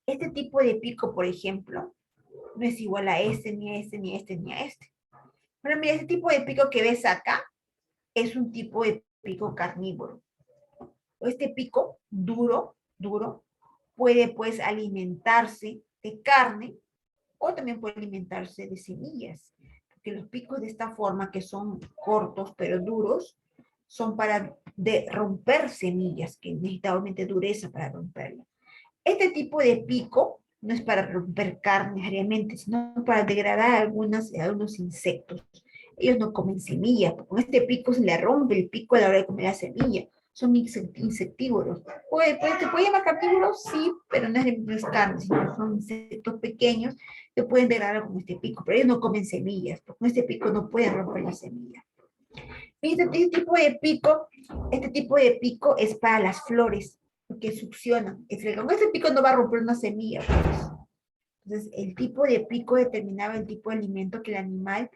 [SPEAKER 1] Este tipo de pico, por ejemplo, no es igual a este, ni a este, ni a este, ni a este. Pero mira, este tipo de pico que ves acá es un tipo de pico carnívoro. Este pico duro, puede pues alimentarse de carne o también puede alimentarse de semillas. Porque los picos de esta forma, que son cortos pero duros, son para romper semillas, que necesitan obviamente dureza para romperlas. Este tipo de pico no es para romper carne necesariamente, sino para degradar algunos insectos. Ellos no comen semillas, porque con este pico se le rompe el pico a la hora de comer la semilla. Son insectívoros. ¿Te puede llamar carnívoros? Sí, pero no es carne, sino son insectos pequeños que pueden degradar con este pico, pero ellos no comen semillas, porque con este pico no pueden romper la semilla. Este tipo de pico es para las flores, porque succionan. Con este pico no va a romper una semilla, pues. Entonces, el tipo de pico determinaba el tipo de alimento que el animal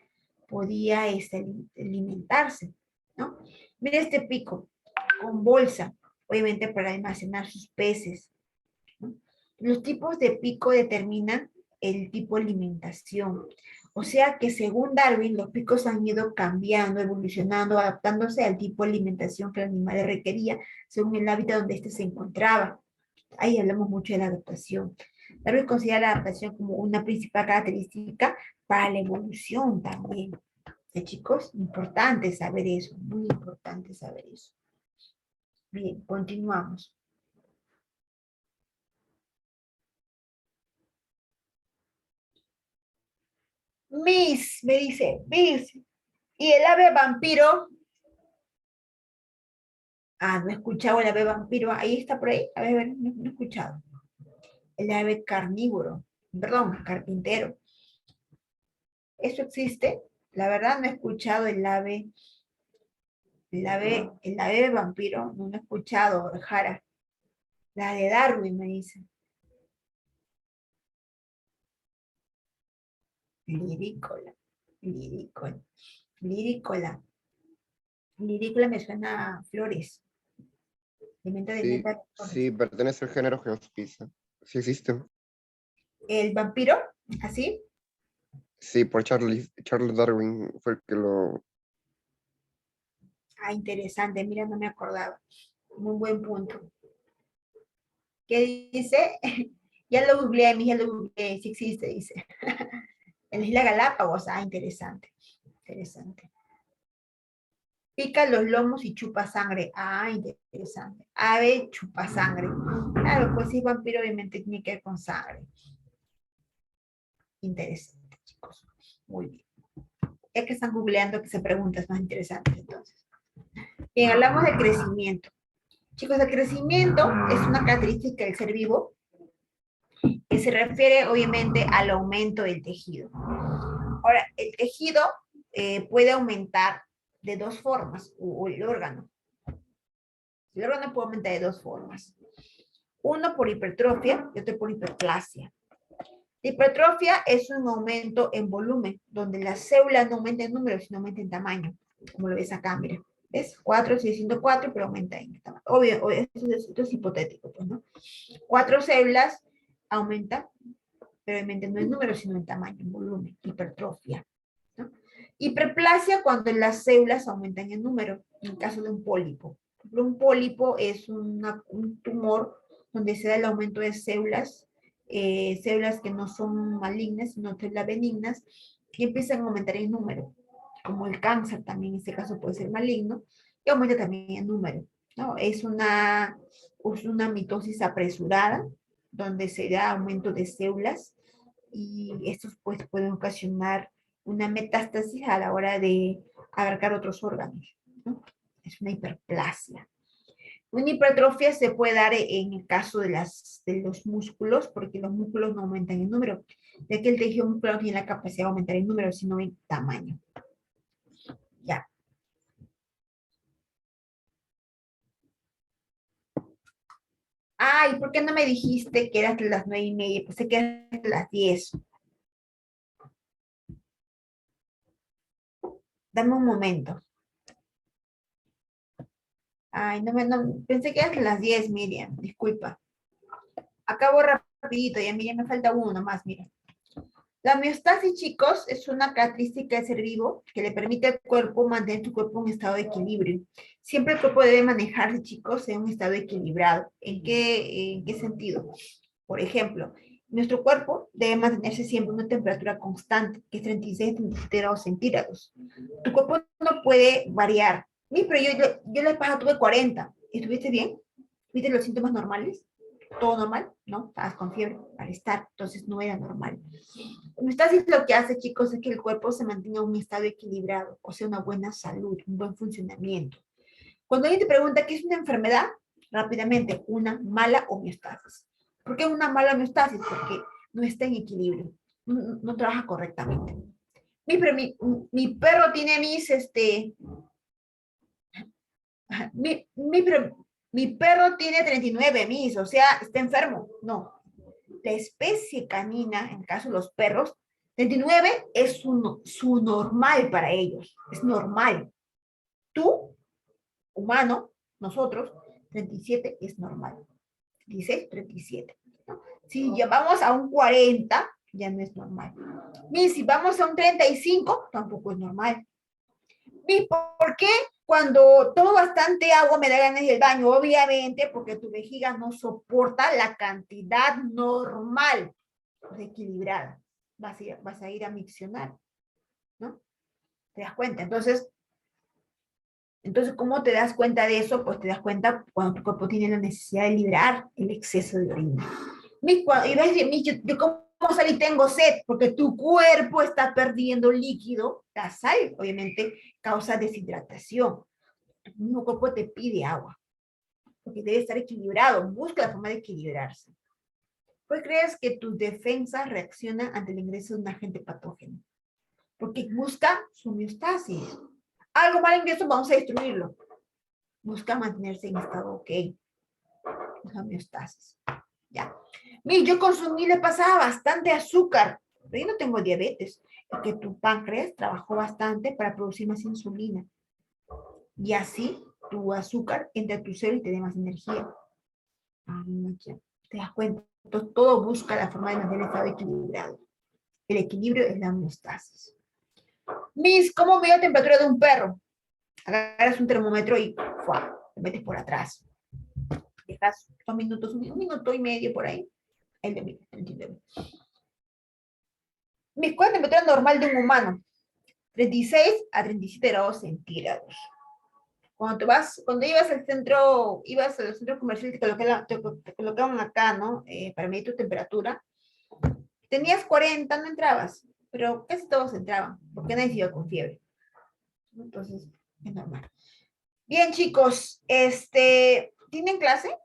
[SPEAKER 1] podía alimentarse, ¿no? Mira este pico, con bolsa, obviamente para almacenar sus peces, ¿no? Los tipos de pico determinan el tipo de alimentación. O sea que según Darwin, los picos han ido cambiando, evolucionando, adaptándose al tipo de alimentación que el animal requería, según el hábitat donde éste se encontraba. Ahí hablamos mucho de la adaptación. Darwin considera la adaptación como una principal característica para la evolución también. Chicos, importante saber eso, muy importante saber eso. Bien, continuamos. Me dice, Miss, ¿y el ave vampiro? Ah, no he escuchado el ave vampiro. Ahí está por ahí. A ver, no he escuchado. El ave carnívoro. Perdón, carpintero. ¿Eso existe? La verdad no he escuchado el ave vampiro. No he escuchado, Jara. La de Darwin, me dice. Lirícola. Lirícola. Lirícola. Lirícola me suena a flores.
[SPEAKER 2] Sí, sí, pertenece al género Geospiza. Sí existe.
[SPEAKER 1] ¿El vampiro? ¿Así?
[SPEAKER 2] Sí, por Charles Darwin fue el que lo...
[SPEAKER 1] Ah, interesante. Mira, no me acordaba. Muy buen punto. ¿Qué dice? Ya lo googleé, ya lo googleé. Sí existe, dice. En la isla Galápagos. Ah, interesante. Interesante. Pica los lomos y chupa sangre. Ah, interesante. Ave chupa sangre. Claro, pues si es vampiro, obviamente tiene que ver con sangre. Interesante, chicos. Muy bien. Ya que están googleando, que se preguntas más interesantes entonces. Bien, hablamos de crecimiento. Chicos, el crecimiento es una característica del ser vivo que se refiere obviamente al aumento del tejido. Ahora, el tejido puede aumentar de dos formas, o el órgano. El órgano puede aumentar de dos formas. Uno por hipertrofia y otro por hiperplasia. La hipertrofia es un aumento en volumen, donde la célula no aumenta en número, sino aumenta en tamaño, como lo ves acá, mira. ¿Ves? 4 sigue siendo 4, pero aumenta en tamaño. Obvio, esto es hipotético, pues, ¿no? 4 células aumenta, pero aumenta no en número, sino en tamaño, en volumen, hipertrofia, ¿no? Hiperplasia cuando las células aumentan en número, en el caso de un pólipo. Un pólipo es un tumor donde se da el aumento de células, células que no son malignas, sino células benignas, que empiezan a aumentar en número, como el cáncer también en este caso puede ser maligno, y aumenta también en número, ¿no? Es una mitosis apresurada, donde se da aumento de células, y estos pues pueden ocasionar una metástasis a la hora de abarcar otros órganos, ¿no? Es una hiperplasia. Una hipertrofia se puede dar en el caso de los músculos, porque los músculos no aumentan en número, ya que el tejido muscular no tiene la capacidad de aumentar en número, sino en tamaño. Ya. Ay, ¿por qué no me dijiste que eras las 9:30? Pensé que eras las 10. Dame un momento. Ay, pensé que eran las 10, Miriam. Disculpa. Acabo rapidito, ya Miriam, me falta uno más, mira. La homeostasis, chicos, es una característica del ser vivo que le permite al cuerpo mantener su cuerpo en un estado de equilibrio. Siempre el cuerpo debe manejarse, chicos, en un estado equilibrado. ¿En qué sentido? Por ejemplo, nuestro cuerpo debe mantenerse siempre en una temperatura constante, que es 36-37 grados centígrados. Tu cuerpo no puede variar. Pero yo la pasada tuve 40. ¿Estuviste bien? ¿Viste los síntomas normales? ¿Todo normal? ¿No? Estabas con fiebre, malestar, entonces no era normal. Homeostasis lo que hace, chicos, es que el cuerpo se mantenga en un estado equilibrado, o sea, una buena salud, un buen funcionamiento. Cuando alguien te pregunta qué es una enfermedad, rápidamente, una mala homeostasis. ¿Por qué una mala homeostasis? Porque no está en equilibrio, no trabaja correctamente. Mi perro tiene mi perro tiene 39 mis, o sea, está enfermo. No. La especie canina, en el caso de los perros, 39 es su normal para ellos, es normal. Tú, humano, nosotros, 37 es normal. 16, 37. ¿No? Si ya vamos a un 40, ya no es normal. Y si vamos a un 35, tampoco es normal. ¿Y por qué cuando tomo bastante agua me da ganas del baño? Obviamente porque tu vejiga no soporta la cantidad normal equilibrada. Vas a ir a miccionar, ¿no? ¿Te das cuenta? Entonces, ¿cómo te das cuenta de eso? Pues te das cuenta cuando tu cuerpo tiene la necesidad de liberar el exceso de orina. Y vas a decir, yo como sal y tengo sed, porque tu cuerpo está perdiendo líquido. La sal, obviamente, causa deshidratación. Tu mismo cuerpo te pide agua, porque debe estar equilibrado. Busca la forma de equilibrarse. ¿Pues crees que tus defensas reaccionan ante el ingreso de un agente patógeno? Porque busca su homeostasis. Algo mal ingreso, vamos a destruirlo. Busca mantenerse en estado ok. La homeostasis. Ya. Yo consumí, le pasaba bastante azúcar, pero yo no tengo diabetes. Es que tu páncreas trabajó bastante para producir más insulina. Y así tu azúcar entra a tu célula y te da más energía. ¿Te das cuenta? Entonces, todo busca la forma de mantener el estado equilibrado. El equilibrio es la homeostasis. ¿Cómo mido la temperatura de un perro? Agarras un termómetro y ¡fua! Te metes por atrás. Dejas 2 minutos, un minuto y medio por ahí. Ahí le mides, 39. ¿Cuál es la temperatura normal de un humano? 36 a 37 grados centígrados. Cuando ibas al centro comercial, te colocaban acá, ¿no? Para medir tu temperatura. Tenías 40, no entrabas, pero casi todos entraban, porque nadie se iba con fiebre. Entonces, es normal. Bien, chicos, ¿tienen clase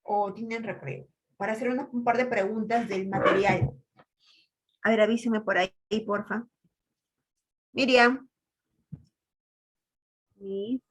[SPEAKER 1] o tienen recreo? Para hacer un par de preguntas del material. A ver, avíseme por ahí, porfa. Miriam.
[SPEAKER 4] Sí.